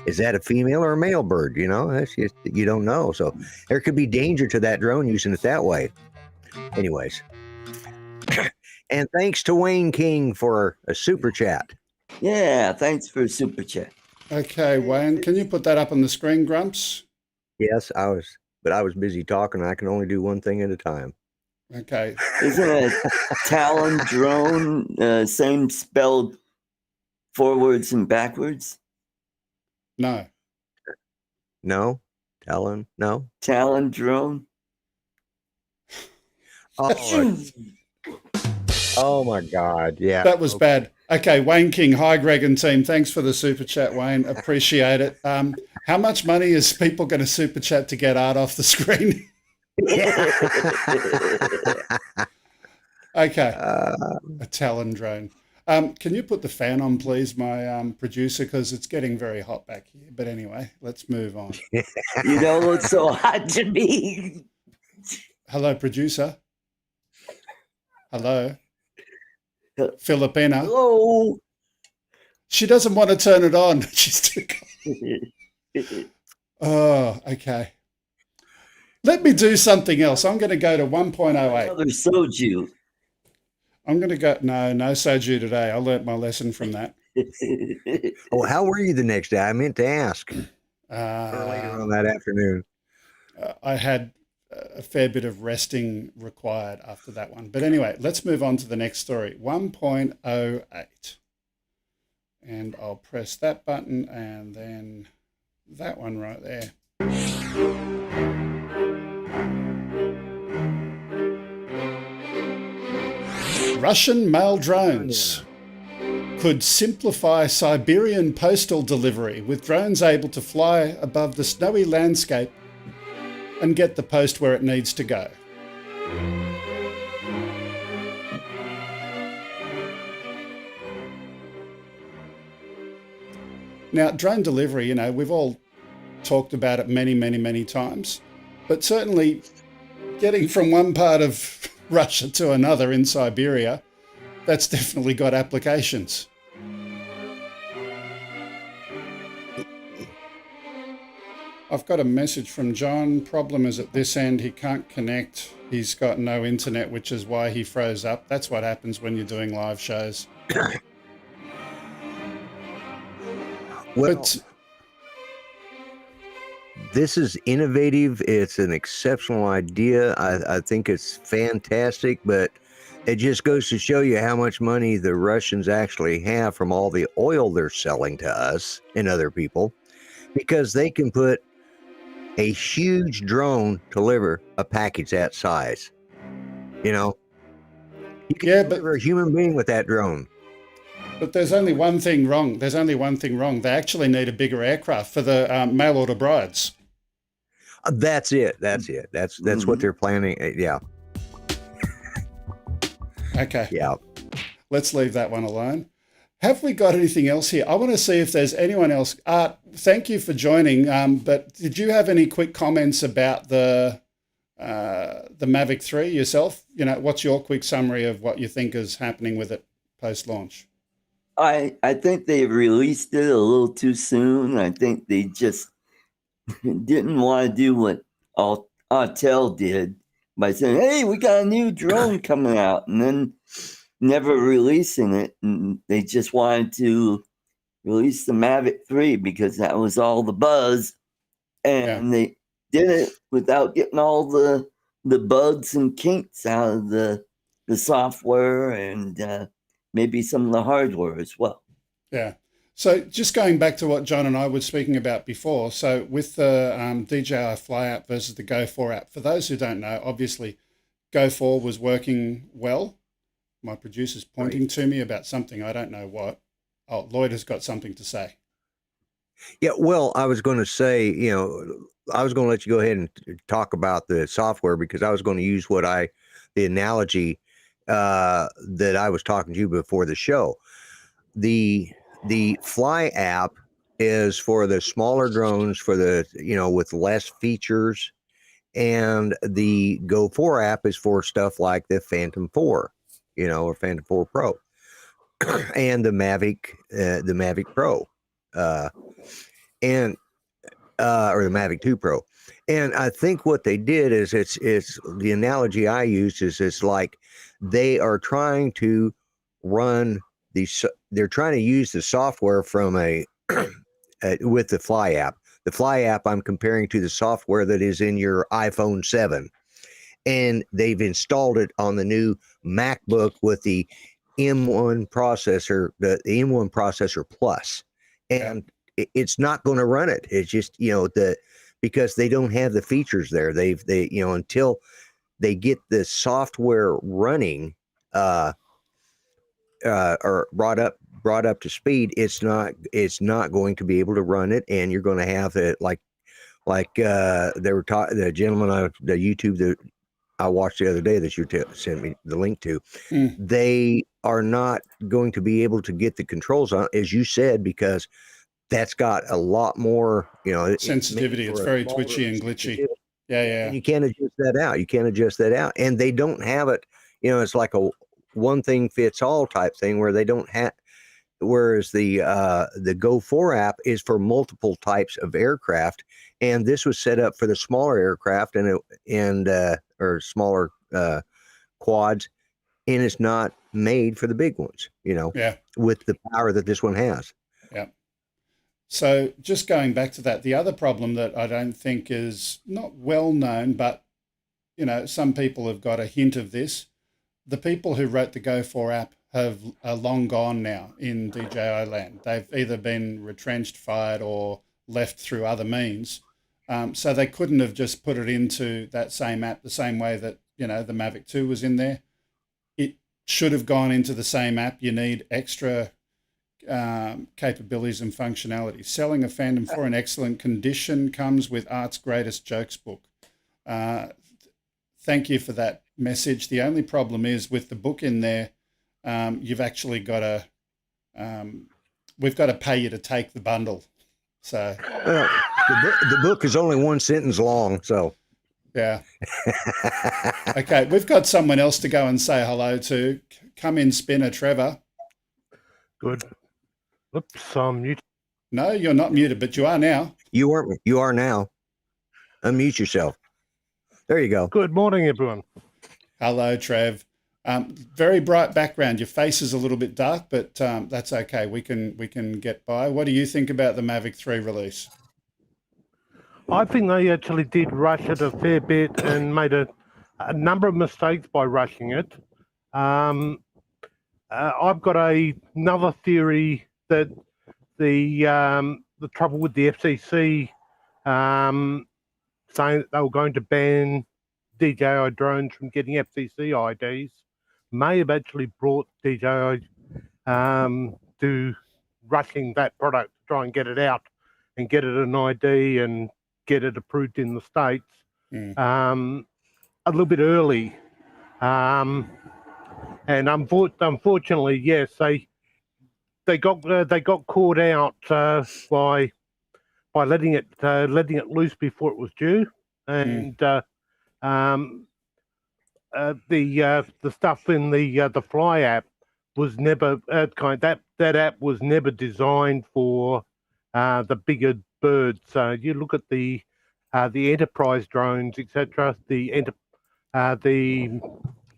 is that a female or a male bird? That's just, you don't know. So there could be danger to that drone using it that way. Anyways, and thanks to Wayne King for a super chat. Yeah, thanks for a super chat. Okay, Wayne, can you put that up on the screen, Grumps? Yes, I was busy talking. I can only do one thing at a time. Okay. Isn't a Talon drone same spelled forwards and backwards? No. No? Talon? No? Talon drone? Oh my God. Yeah. That was bad. Okay, Wayne King. Hi, Greg and team. Thanks for the super chat, Wayne. Appreciate it. How much money is people going to super chat to get art off the screen? Okay. A Talon drone. Can you put the fan on, please, my producer, because it's getting very hot back here. But anyway, let's move on. It's so hot to me. Hello, producer. Hello. Filipina. Hello. She doesn't want to turn it on. She's too cold. Oh, okay. Let me do something else. I'm going to go to 1.08. Another soju. I'm going to go. No soju today. I learnt my lesson from that. Oh, how were you the next day? I meant to ask. Later on that afternoon. I had a fair bit of resting required after that one. But anyway, let's move on to the next story. 1.08. And I'll press that button and then that one right there. Russian mail drones could simplify Siberian postal delivery, with drones able to fly above the snowy landscape and get the post where it needs to go. Now, drone delivery, we've all talked about it many times, but certainly getting from one part of Russia to another in Siberia, that's definitely got applications. I've got a message from John. Problem is at this end, he can't connect. He's got no internet, which is why he froze up. That's what happens when you're doing live shows. Well, this is innovative. It's an exceptional idea. I think it's fantastic, but it just goes to show you how much money the Russians actually have from all the oil they're selling to us and other people, because they can put a huge drone deliver a package that size. You know, you can deliver a human being with that drone. But there's only one thing wrong. There's only one thing wrong. They actually need a bigger aircraft for the mail order brides. That's it. That's what they're planning. Yeah. Okay. Yeah. Let's leave that one alone. Have we got anything else here? I want to see if there's anyone else. Thank you for joining. But did you have any quick comments about the Mavic 3 yourself? You know, what's your quick summary of what you think is happening with it post-launch? I think they released it a little too soon. I think they just didn't want to do what Autel did by saying, "Hey, we got a new drone coming out," and then never releasing it. And they just wanted to release the Mavic 3 because that was all the buzz, and they did it without getting all the bugs and kinks out of the software and maybe some of the hardware as well. Yeah. So just going back to what John and I were speaking about before, so with the DJI Fly app versus the Go4 app, for those who don't know, obviously Go4 was working well. My producer's pointing to me about something, I don't know what. Oh, Lloyd has got something to say. Yeah, well, I was going to say, you know, I was going to let you go ahead and talk about the software, because I was going to use the analogy that I was talking to you before the show. The Fly app is for the smaller drones, for the, you know, with less features, and the Go4 app is for stuff like the Phantom 4, you know, or Phantom 4 Pro, and the Mavic Pro, or the Mavic 2 Pro. And I think what they did is it's the analogy I used is it's like they are trying to run they're trying to use the software from with the Fly app. The Fly app I'm comparing to the software that is in your iPhone 7. And they've installed it on the new MacBook with the M1 processor, the M1 processor Plus. And it's not going to run it. It's just, you know, because they don't have the features there. They you know, until they get the software running or brought up to speed, it's not going to be able to run it. And you're going to have it like they were talking, the gentleman on the YouTube that I watched the other day that you sent me the link to, they are not going to be able to get the controls on, as you said, because that's got a lot more, you know, sensitivity. It's very twitchy and glitchy. Yeah. And you can't adjust that out. And they don't have it, you know, it's like a one thing fits all type thing where they don't have, whereas the Go4 app is for multiple types of aircraft. And this was set up for the smaller aircraft or smaller quads, and it's not made for the big ones, you know, with the power that this one has. Yeah. So just going back to that, the other problem that I don't think is not well known, but, you know, some people have got a hint of this. The people who wrote the Go4 app are long gone now in DJI land. They've either been retrenched, fired, or left through other means. So they couldn't have just put it into that same app the same way that, you know, the Mavic 2 was in there. It should have gone into the same app. You need extra capabilities and functionality. Selling a Phantom 4 in excellent condition comes with Art's Greatest Jokes book. Thank you for that message. The only problem is with the book in there, you've actually got to, we've got to pay you to take the bundle. So the book is only one sentence long, so. Yeah. Okay, we've got someone else to go and say hello to. Come in, Spinner, Trevor. Good. Oops, I'm muted. No, you're not muted, but you are now. You are now. Unmute yourself. There you go. Good morning, everyone. Hello, Trev. Very bright background. Your face is a little bit dark, but that's okay. We can get by. What do you think about the Mavic 3 release? I think they actually did rush it a fair bit and made a number of mistakes by rushing it. I've got another theory that the trouble with the FCC saying that they were going to ban DJI drones from getting FCC IDs may have actually brought DJI to rushing that product to try and get it out and get it an ID and get it approved in the States a little bit early. And unfortunately, yes, they got caught out by letting it loose before it was due, and the stuff in the Fly app was never that app was never designed for the bigger birds. You look at the enterprise drones, etc. The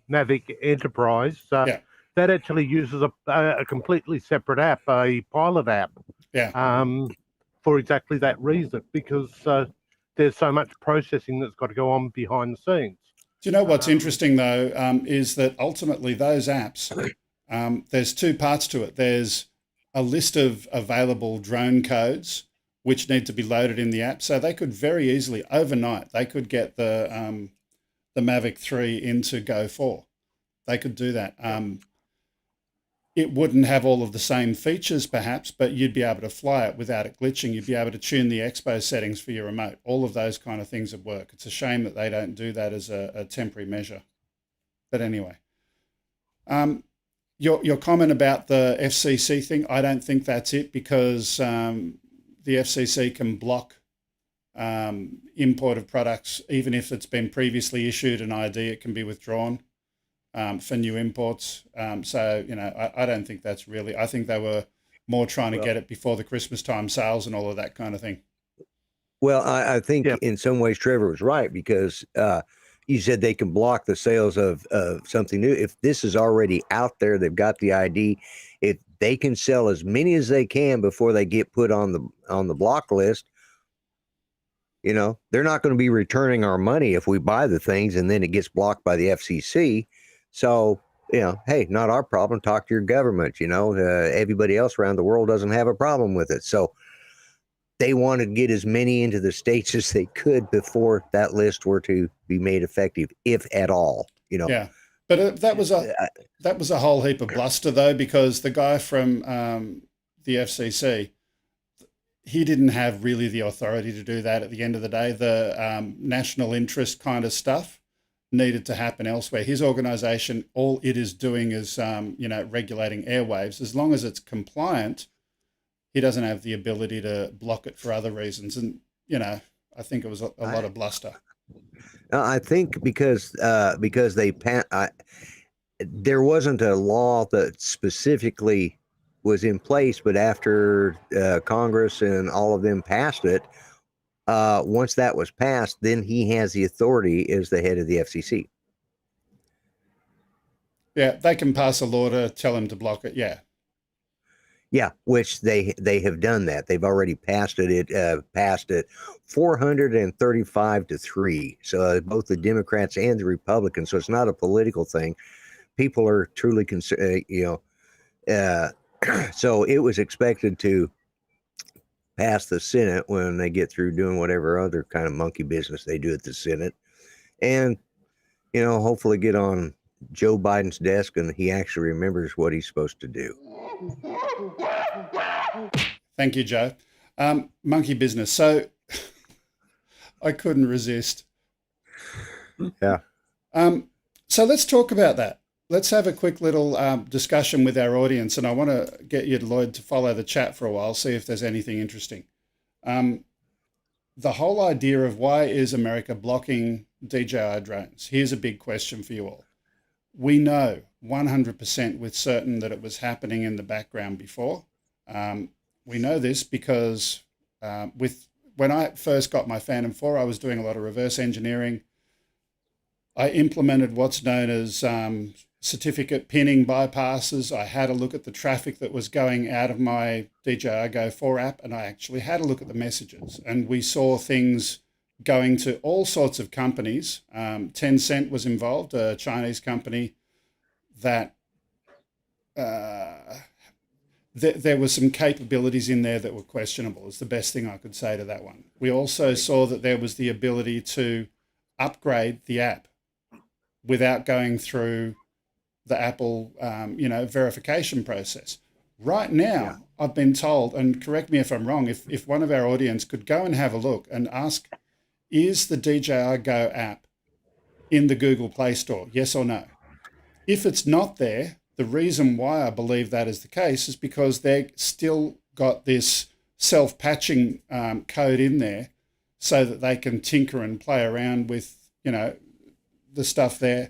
Mavic Enterprise. That actually uses a completely separate app, a pilot app. For exactly that reason, because there's so much processing that's got to go on behind the scenes. Do you know what's interesting though, is that ultimately those apps, there's two parts to it. There's a list of available drone codes which need to be loaded in the app. So they could very easily, overnight, they could get the Mavic 3 into Go 4. They could do that. It wouldn't have all of the same features perhaps, but you'd be able to fly it without it glitching. You'd be able to tune the expo settings for your remote. All of those kind of things would work. It's a shame that they don't do that as a temporary measure. But anyway, your comment about the FCC thing, I don't think that's it, because the FCC can block import of products. Even if it's been previously issued an ID, it can be withdrawn for new imports. So, I don't think that's really, I think they were more trying to get it before the Christmas time sales and all of that kind of thing. Well, I think in some ways Trevor was right, because you said they can block the sales of something new. If this is already out there, they've got the ID. If they can sell as many as they can before they get put on the block list, they're not going to be returning our money if we buy the things and then it gets blocked by the FCC. So, hey, not our problem. Talk to your government. Everybody else around the world doesn't have a problem with it. So they wanted to get as many into the States as they could before that list were to be made effective, if at all. Yeah, but that was a whole heap of bluster though, because the guy from the FCC, he didn't have really the authority to do that. At the end of the day, the national interest kind of stuff needed to happen elsewhere. His organization, all it is doing is, regulating airwaves. As long as it's compliant, he doesn't have the ability to block it for other reasons. And, I think it was a lot of bluster. I think because there wasn't a law that specifically was in place, but after Congress and all of them passed it, once that was passed, then he has the authority as the head of the FCC. Yeah, they can pass a law to tell him to block it. Yeah. Yeah, which they have done that. They've already passed it. It passed it 435-3. So both the Democrats and the Republicans. So it's not a political thing. People are truly concerned. So it was expected to pass the Senate when they get through doing whatever other kind of monkey business they do at the Senate, and hopefully get on Joe Biden's desk and he actually remembers what he's supposed to do. Thank you, Joe. Monkey business. So I couldn't resist. Yeah. So let's talk about that. Let's have a quick little discussion with our audience, and I want to get you, Lloyd, to follow the chat for a while, see if there's anything interesting. The whole idea of why is America blocking DJI drones? Here's a big question for you all. We know 100% with certain that it was happening in the background before. We know this because when I first got my Phantom 4, I was doing a lot of reverse engineering. I implemented what's known as certificate pinning bypasses. I had a look at the traffic that was going out of my DJI Go 4 app, and I actually had a look at the messages, and we saw things going to all sorts of companies. Tencent was involved, a Chinese company that there were some capabilities in there that were questionable, is the best thing I could say to that one. We also saw that there was the ability to upgrade the app without going through the Apple, verification process. Right now, I've been told, and correct me if I'm wrong, if one of our audience could go and have a look and ask, is the DJI Go app in the Google Play Store, yes or no? If it's not there, the reason why I believe that is the case is because they still got this self-patching code in there so that they can tinker and play around with, the stuff there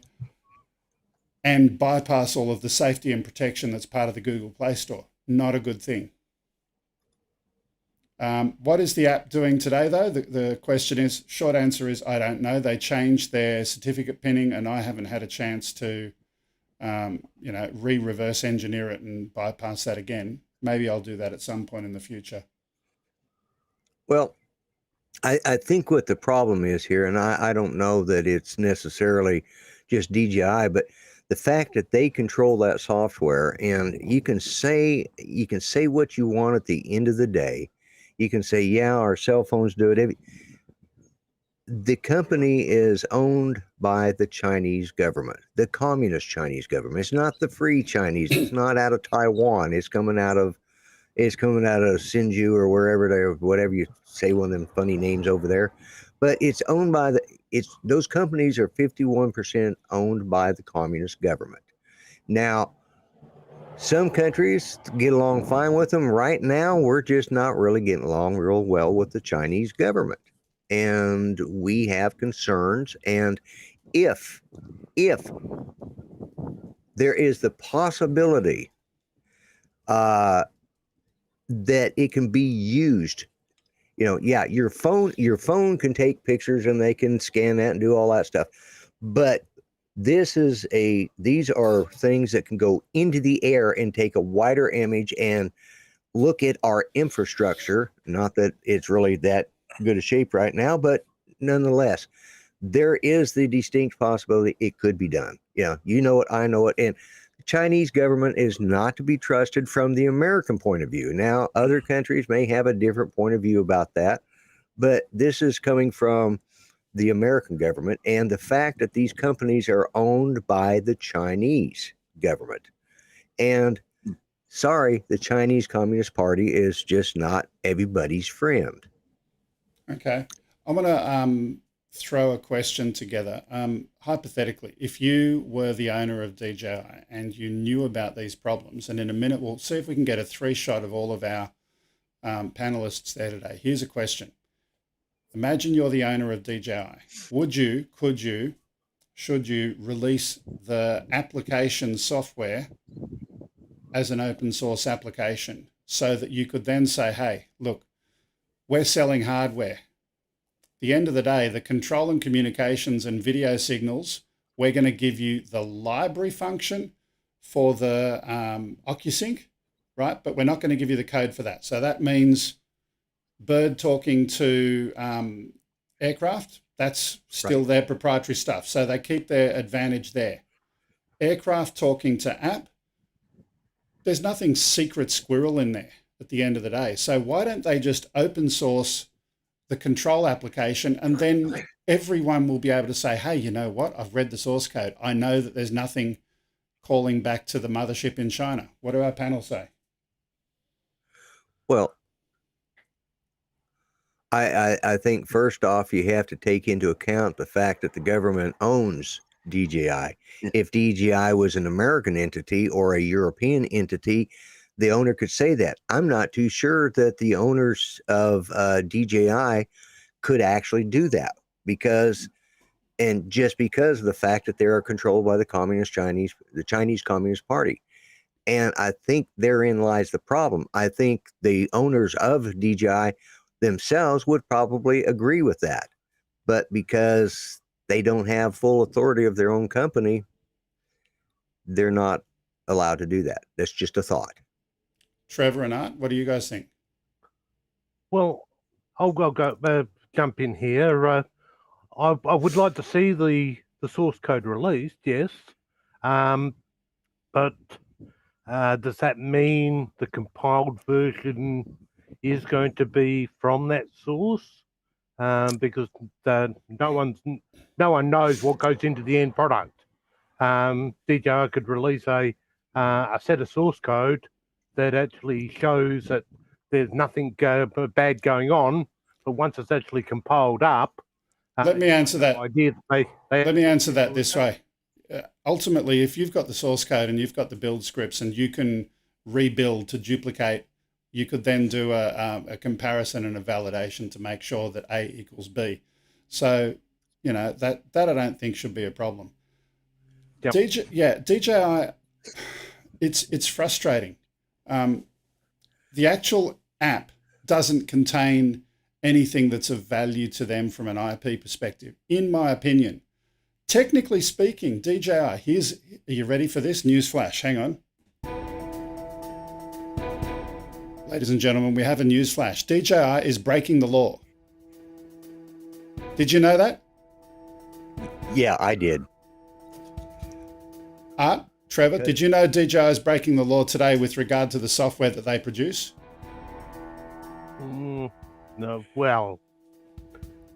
and bypass all of the safety and protection that's part of the Google Play Store. Not a good thing. What is the app doing today, though? The question is, short answer is, I don't know. They changed their certificate pinning, and I haven't had a chance to, reverse engineer it and bypass that again. Maybe I'll do that at some point in the future. Well, I think what the problem is here, and I don't know that it's necessarily just DJI, but the fact that they control that software, and you can say what you want at the end of the day. You can say, yeah, our cell phones do it. The company is owned by the Chinese government, the communist Chinese government. It's not the free Chinese. It's not out of Taiwan. It's coming out of Sinju or wherever whatever you say, one of them funny names over there. But it's owned by those companies are 51% owned by the communist government. Now, some countries get along fine with them. Right now, we're just not really getting along real well with the Chinese government. And we have concerns. And if there is the possibility that it can be used, your phone can take pictures and they can scan that and do all that stuff. But these are things that can go into the air and take a wider image and look at our infrastructure. Not that it's really that good a shape right now, but nonetheless, there is the distinct possibility it could be done. Yeah, you know it, I know it. And the Chinese government is not to be trusted from the American point of view. Now, other countries may have a different point of view about that, but this is coming from the American government, and the fact that these companies are owned by the Chinese government. And sorry, the Chinese Communist Party is just not everybody's friend. Okay. I'm going to throw a question together. Hypothetically, if you were the owner of DJI and you knew about these problems, and in a minute we'll see if we can get a 3-shot of all of our panelists there today. Here's a question. Imagine you're the owner of DJI. Would you, could you, should you release the application software as an open source application so that you could then say, hey, look, we're selling hardware. At the end of the day, the control and communications and video signals, we're going to give you the library function for the OcuSync, right? But we're not going to give you the code for that. So that means bird talking to aircraft, that's still their proprietary stuff. So they keep their advantage there. Aircraft talking to app, there's nothing secret squirrel in there at the end of the day. So why don't they just open source the control application, and then everyone will be able to say, hey, you know what? I've read the source code. I know that there's nothing calling back to the mothership in China. What do our panel say? Well, I think first off, you have to take into account the fact that the government owns DJI. If DJI was an American entity or a European entity, the owner could say that. I'm not too sure that the owners of DJI could actually do that because of the fact that they are controlled by the Chinese Communist Party. And I think therein lies the problem. I think the owners of DJI themselves would probably agree with that. But because they don't have full authority of their own company, they're not allowed to do that. That's just a thought. Trevor and Art, what do you guys think? Well, I'll go jump in here. I would like to see the source code released, yes. but does that mean the compiled version is going to be from that source? Because no one knows what goes into the end product. DJI could release a set of source code that actually shows that there's nothing bad going on, but once it's actually compiled up, let me answer that. Let me answer that this way. Ultimately, if you've got the source code and you've got the build scripts and you can rebuild to duplicate, you could then do a comparison and a validation to make sure that A equals B. So, you know, that I don't think should be a problem. Yep. DJI, it's frustrating. The actual app doesn't contain anything that's of value to them from an IP perspective, in my opinion. Technically speaking, DJI, are you ready for this? Newsflash, hang on. Ladies and gentlemen, we have a newsflash. DJI is breaking the law. Did you know that? Yeah, I did. Art, Trevor, did you know DJI is breaking the law today with regard to the software that they produce? No, well,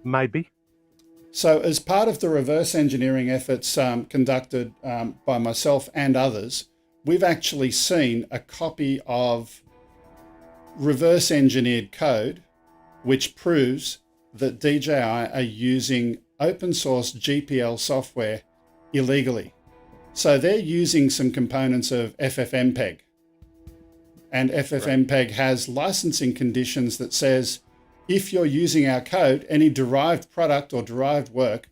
maybe. So as part of the reverse engineering efforts conducted by myself and others, we've actually seen a copy of reverse engineered code which proves that DJI are using open source GPL software illegally. So they're using some components of FFmpeg. And FFmpeg has licensing conditions that says, if you're using our code, any derived product or derived work,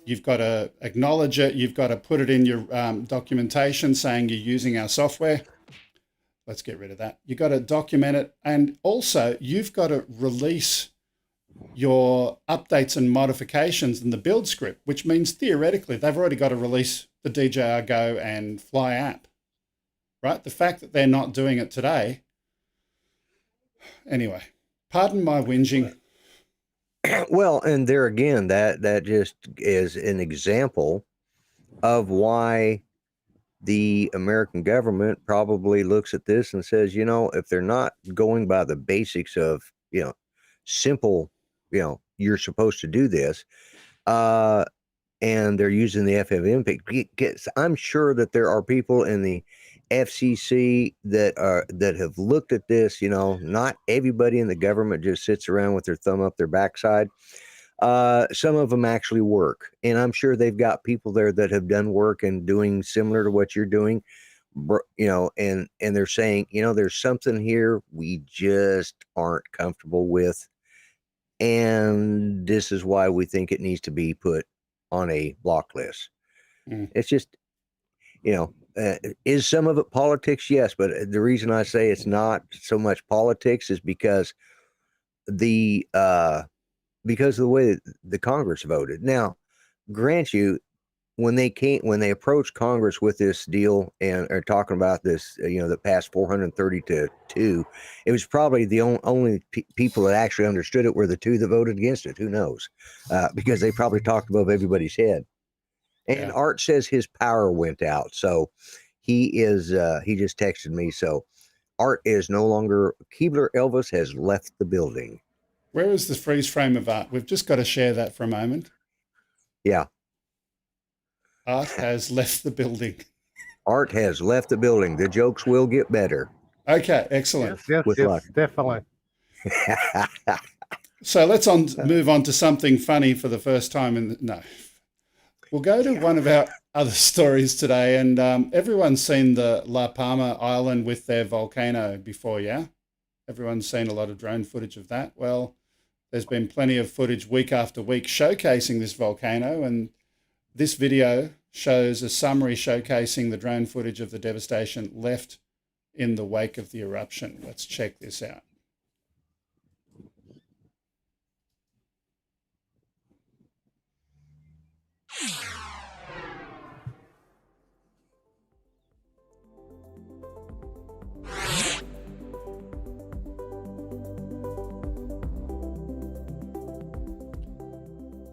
you've got to acknowledge it. You've got to put it in your documentation saying you're using our software. Let's get rid of that. You've got to document it. And also you've got to release your updates and modifications in the build script, which means theoretically they've already got to release the DJI Go and Fly app, right? The fact that they're not doing it today. Anyway, pardon my whinging. Well, and there again, that just is an example of why the American government probably looks at this and says, you know, if they're not going by the basics of, you know, simple, you know, you're supposed to do this, and they're using the FFmpeg, I'm sure that there are people in the FCC that have looked at this. You know, not everybody in the government just sits around with their thumb up their backside. Some of them actually work, and I'm sure they've got people there that have done work and doing similar to what you're doing, you know, and they're saying, you know, there's something here we just aren't comfortable with, and this is why we think it needs to be put on a block list. It's just, you know, is some of it politics? Yes, but the reason I say it's not so much politics is because of the way that the Congress voted. Now, grant you, when they approached Congress with this deal and are talking about this, you know, that passed 430 to 2, it was probably the only people that actually understood it were the 2 that voted against it. Who knows? Because they probably talked above everybody's head. And Art says his power went out, so he just texted me. So Art is no longer, Keebler Elvis has left the building. Where is the freeze frame of Art? We've just got to share that for a moment. Yeah. Art has left the building. Art has left the building. The jokes will get better. Okay, excellent. Yes, definitely. So let's move on to something funny for the first time. No. We'll go to one of our other stories today, and everyone's seen the La Palma Island with their volcano before, yeah? Everyone's seen a lot of drone footage of that. Well, there's been plenty of footage week after week showcasing this volcano, and this video shows a summary showcasing the drone footage of the devastation left in the wake of the eruption. Let's check this out.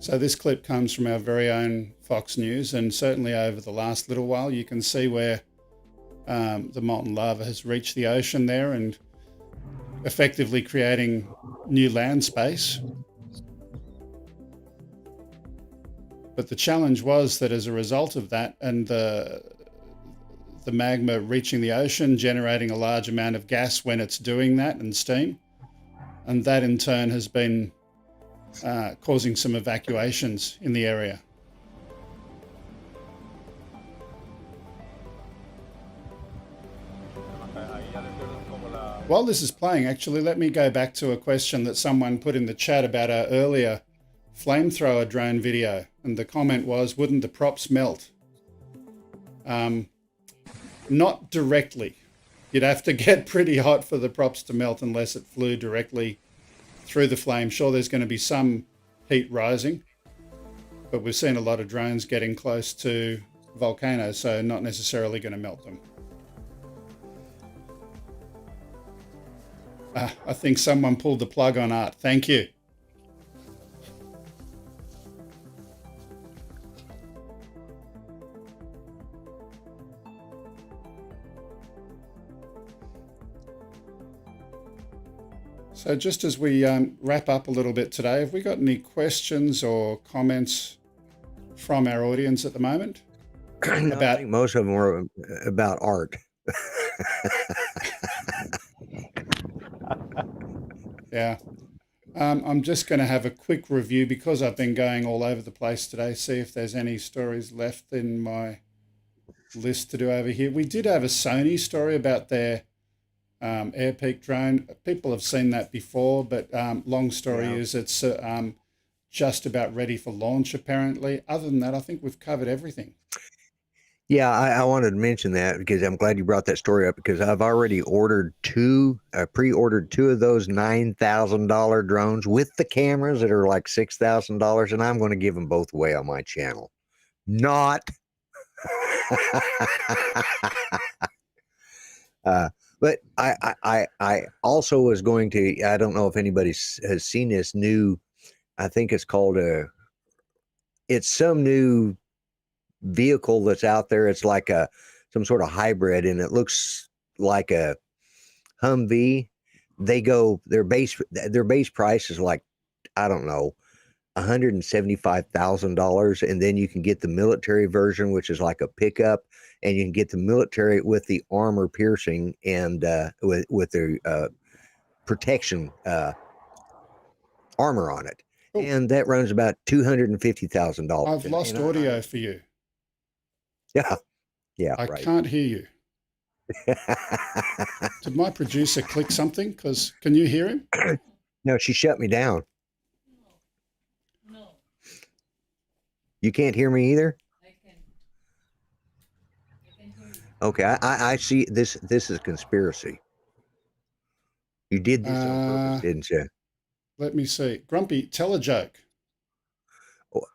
So this clip comes from our very own Fox News, and certainly over the last little while, you can see where the molten lava has reached the ocean there and effectively creating new land space. But the challenge was that as a result of that and the magma reaching the ocean, generating a large amount of gas when it's doing that and steam, and that in turn has been causing some evacuations in the area. While this is playing, actually, let me go back to a question that someone put in the chat about our earlier flamethrower drone video. And the comment was, wouldn't the props melt? Not directly. You'd have to get pretty hot for the props to melt unless it flew directly through the flame. Sure, there's going to be some heat rising, but we've seen a lot of drones getting close to volcanoes, so not necessarily going to melt them. I think someone pulled the plug on Art. Thank you. So just as we wrap up a little bit today, have we got any questions or comments from our audience at the moment? No, I think most of them were about art. Yeah. I'm just going to have a quick review because I've been going all over the place today, see if there's any stories left in my list to do over here. We did have a Sony story about their Air Peak drone. People have seen that before, but long story is it's just about ready for launch, apparently. Other than that, I think we've covered everything. Yeah, I wanted to mention that because I'm glad you brought that story up, because I've already ordered pre-ordered two of those $9,000 drones with the cameras that are like $6,000, and I'm going to give them both away on my channel. Not. But I also was going to, I don't know if anybody has seen this new, I think it's called it's some new vehicle that's out there. It's like some sort of hybrid, and it looks like a Humvee. Their base price is like, I don't know, $175,000, and then you can get the military version, which is like a pickup, and you can get the military with the armor piercing and with the protection armor on it. Ooh. And that runs about $250,000. I've lost audio for you. Yeah, I can't hear you. Did my producer click something? Because can you hear him? No, she shut me down. No. You can't hear me either? I can hear you. Okay, I see this is conspiracy. You did this on purpose, didn't you? Let me see. Grumpy, tell a joke.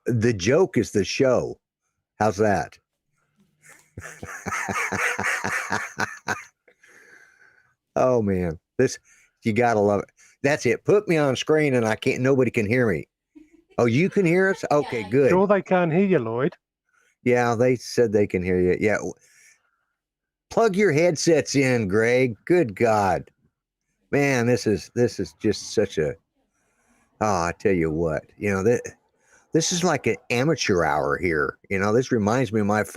The joke is the show. How's that? Oh man, you gotta love it. That's it. Put me on screen and nobody can hear me. Oh, you can hear us? Okay, good. Sure, they can't hear you, Lloyd. Yeah, they said they can hear you. Yeah. Plug your headsets in, Greg. Good God. Man, this is just such a, I tell you what, this is like an amateur hour here. This reminds me of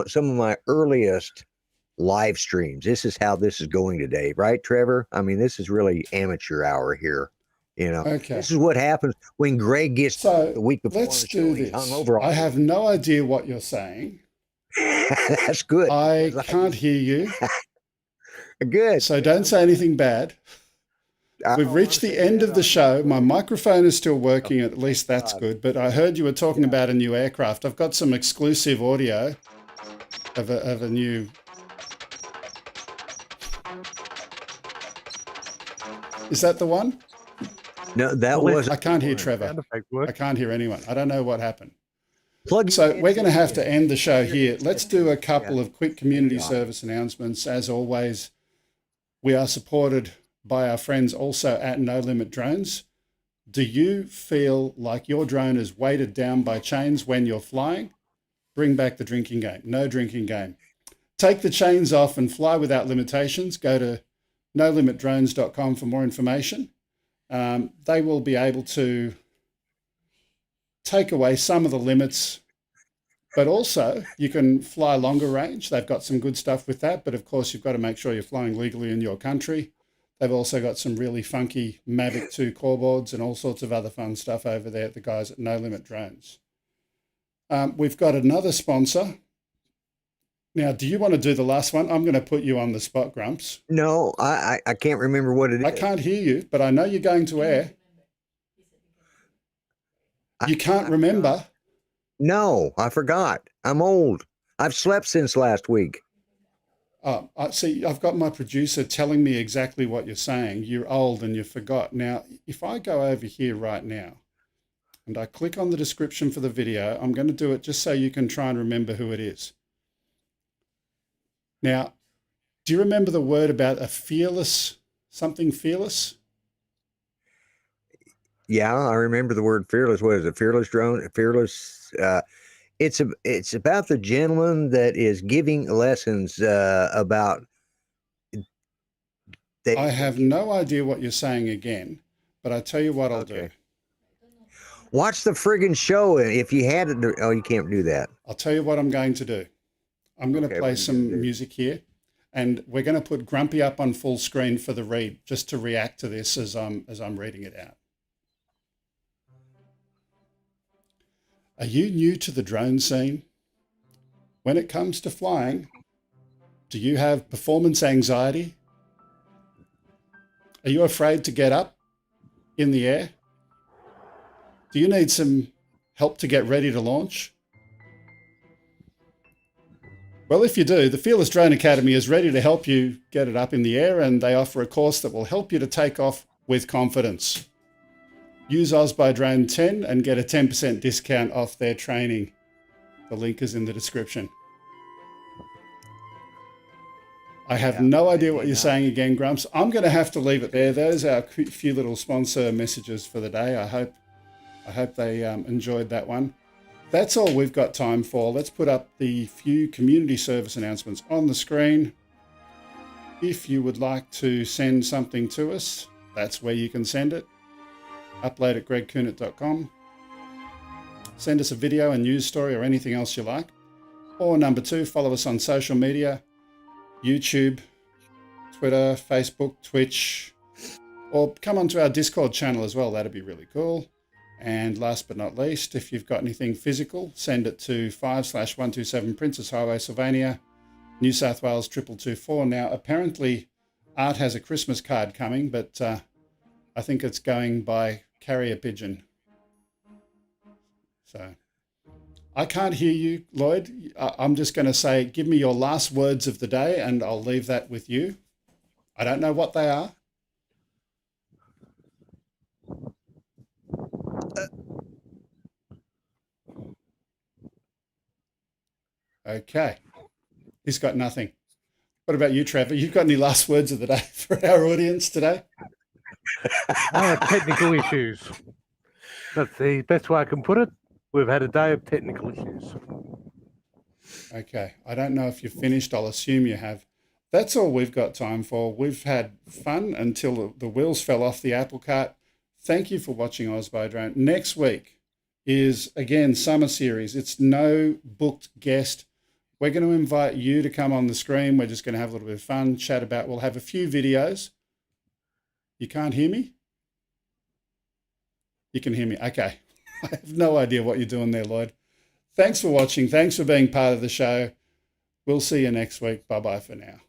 some of my earliest live streams. This is how this is going today, right, Trevor? I mean, this is really amateur hour here. Okay. This is what happens when Greg gets the week before. Let's do this. I have no idea what you're saying. That's good. I can't hear you. Good. So don't say anything bad. We've reached the end of the show. My microphone is still working. At least that's good. But I heard you were talking about a new aircraft. I've got some exclusive audio of a new. Is that the one? No, that was. I can't hear Trevor. I can't hear anyone. I don't know what happened. Plug. So we're going to have to end the show here. Let's do a couple of quick community service announcements. As always, we are supported by our friends also at NoLimitDrones. Do you feel like your drone is weighted down by chains when you're flying? Bring back the drinking game. No drinking game. take the chains off and fly without limitations, go to NoLimitDrones.com for more information. They will be able to take away some of the limits, but also you can fly longer range. They've got some good stuff with that, but of course you've got to make sure you're flying legally in your country. They've also got some really funky Mavic 2 core boards and all sorts of other fun stuff over there, the guys at No Limit Drones. We've got another sponsor. Now, do you want to do the last one? I'm going to put you on the spot, Grumps. No, I can't remember what it is. I can't hear you, but I know you're going to air. You can't remember? No, I forgot. I'm old. I've slept since last week. See, I've got my producer telling me exactly what you're saying. You're old and you forgot. Now, if I go over here right now and I click on the description for the video, I'm going to do it just so you can try and remember who it is. Now, do you remember the word about a fearless, something fearless? Yeah, I remember the word fearless. What is it? Fearless drone? Fearless. It's about the gentleman that is giving lessons about. I have no idea what you're saying again, but I tell you what I'll do. Watch the friggin' show. If you had it, oh, you can't do that. I'll tell you what I'm going to do. I'm going to play some music here, and we're going to put Grumpy up on full screen for the read, just to react to this as I'm reading it out. Are you new to the drone scene? When it comes to flying, do you have performance anxiety? Are you afraid to get up in the air? Do you need some help to get ready to launch? Well, if you do, the Fearless Drone Academy is ready to help you get it up in the air, and they offer a course that will help you to take off with confidence. Use OzByDrone 10 and get a 10% discount off their training. The link is in the description. I have no idea what you're saying again, Grumps. I'm going to have to leave it there. Those are a few little sponsor messages for the day. I hope they enjoyed that one. That's all we've got time for. Let's put up the few community service announcements on the screen. If you would like to send something to us, that's where you can send it. Upload at gregkuhnert.com. Send us a video, a news story, or anything else you like. Or number 2, follow us on social media, YouTube, Twitter, Facebook, Twitch, or come onto our Discord channel as well. That'd be really cool. And last but not least, if you've got anything physical, send it to 5/127 Princess Highway, Sylvania, New South Wales 2224. Now, apparently, Art has a Christmas card coming, but I think it's going by carrier pigeon. So I can't hear you, Lloyd. I'm just going to say, give me your last words of the day, and I'll leave that with you. I don't know what they are. Okay. He's got nothing. What about you, Trevor? You've got any last words of the day for our audience today? Technical issues. That's the best way I can put it. We've had a day of technical issues. Okay. I don't know if you've finished. I'll assume you have. That's all we've got time for. We've had fun until the wheels fell off the apple cart. Thank you for watching OzByDrone. Next week is, again, summer series. It's no booked guest. We're going to invite you to come on the screen. We're just going to have a little bit of fun, chat about. We'll have a few videos. You can't hear me? You can hear me. Okay. I have no idea what you're doing there, Lloyd. Thanks for watching. Thanks for being part of the show. We'll see you next week. Bye-bye for now.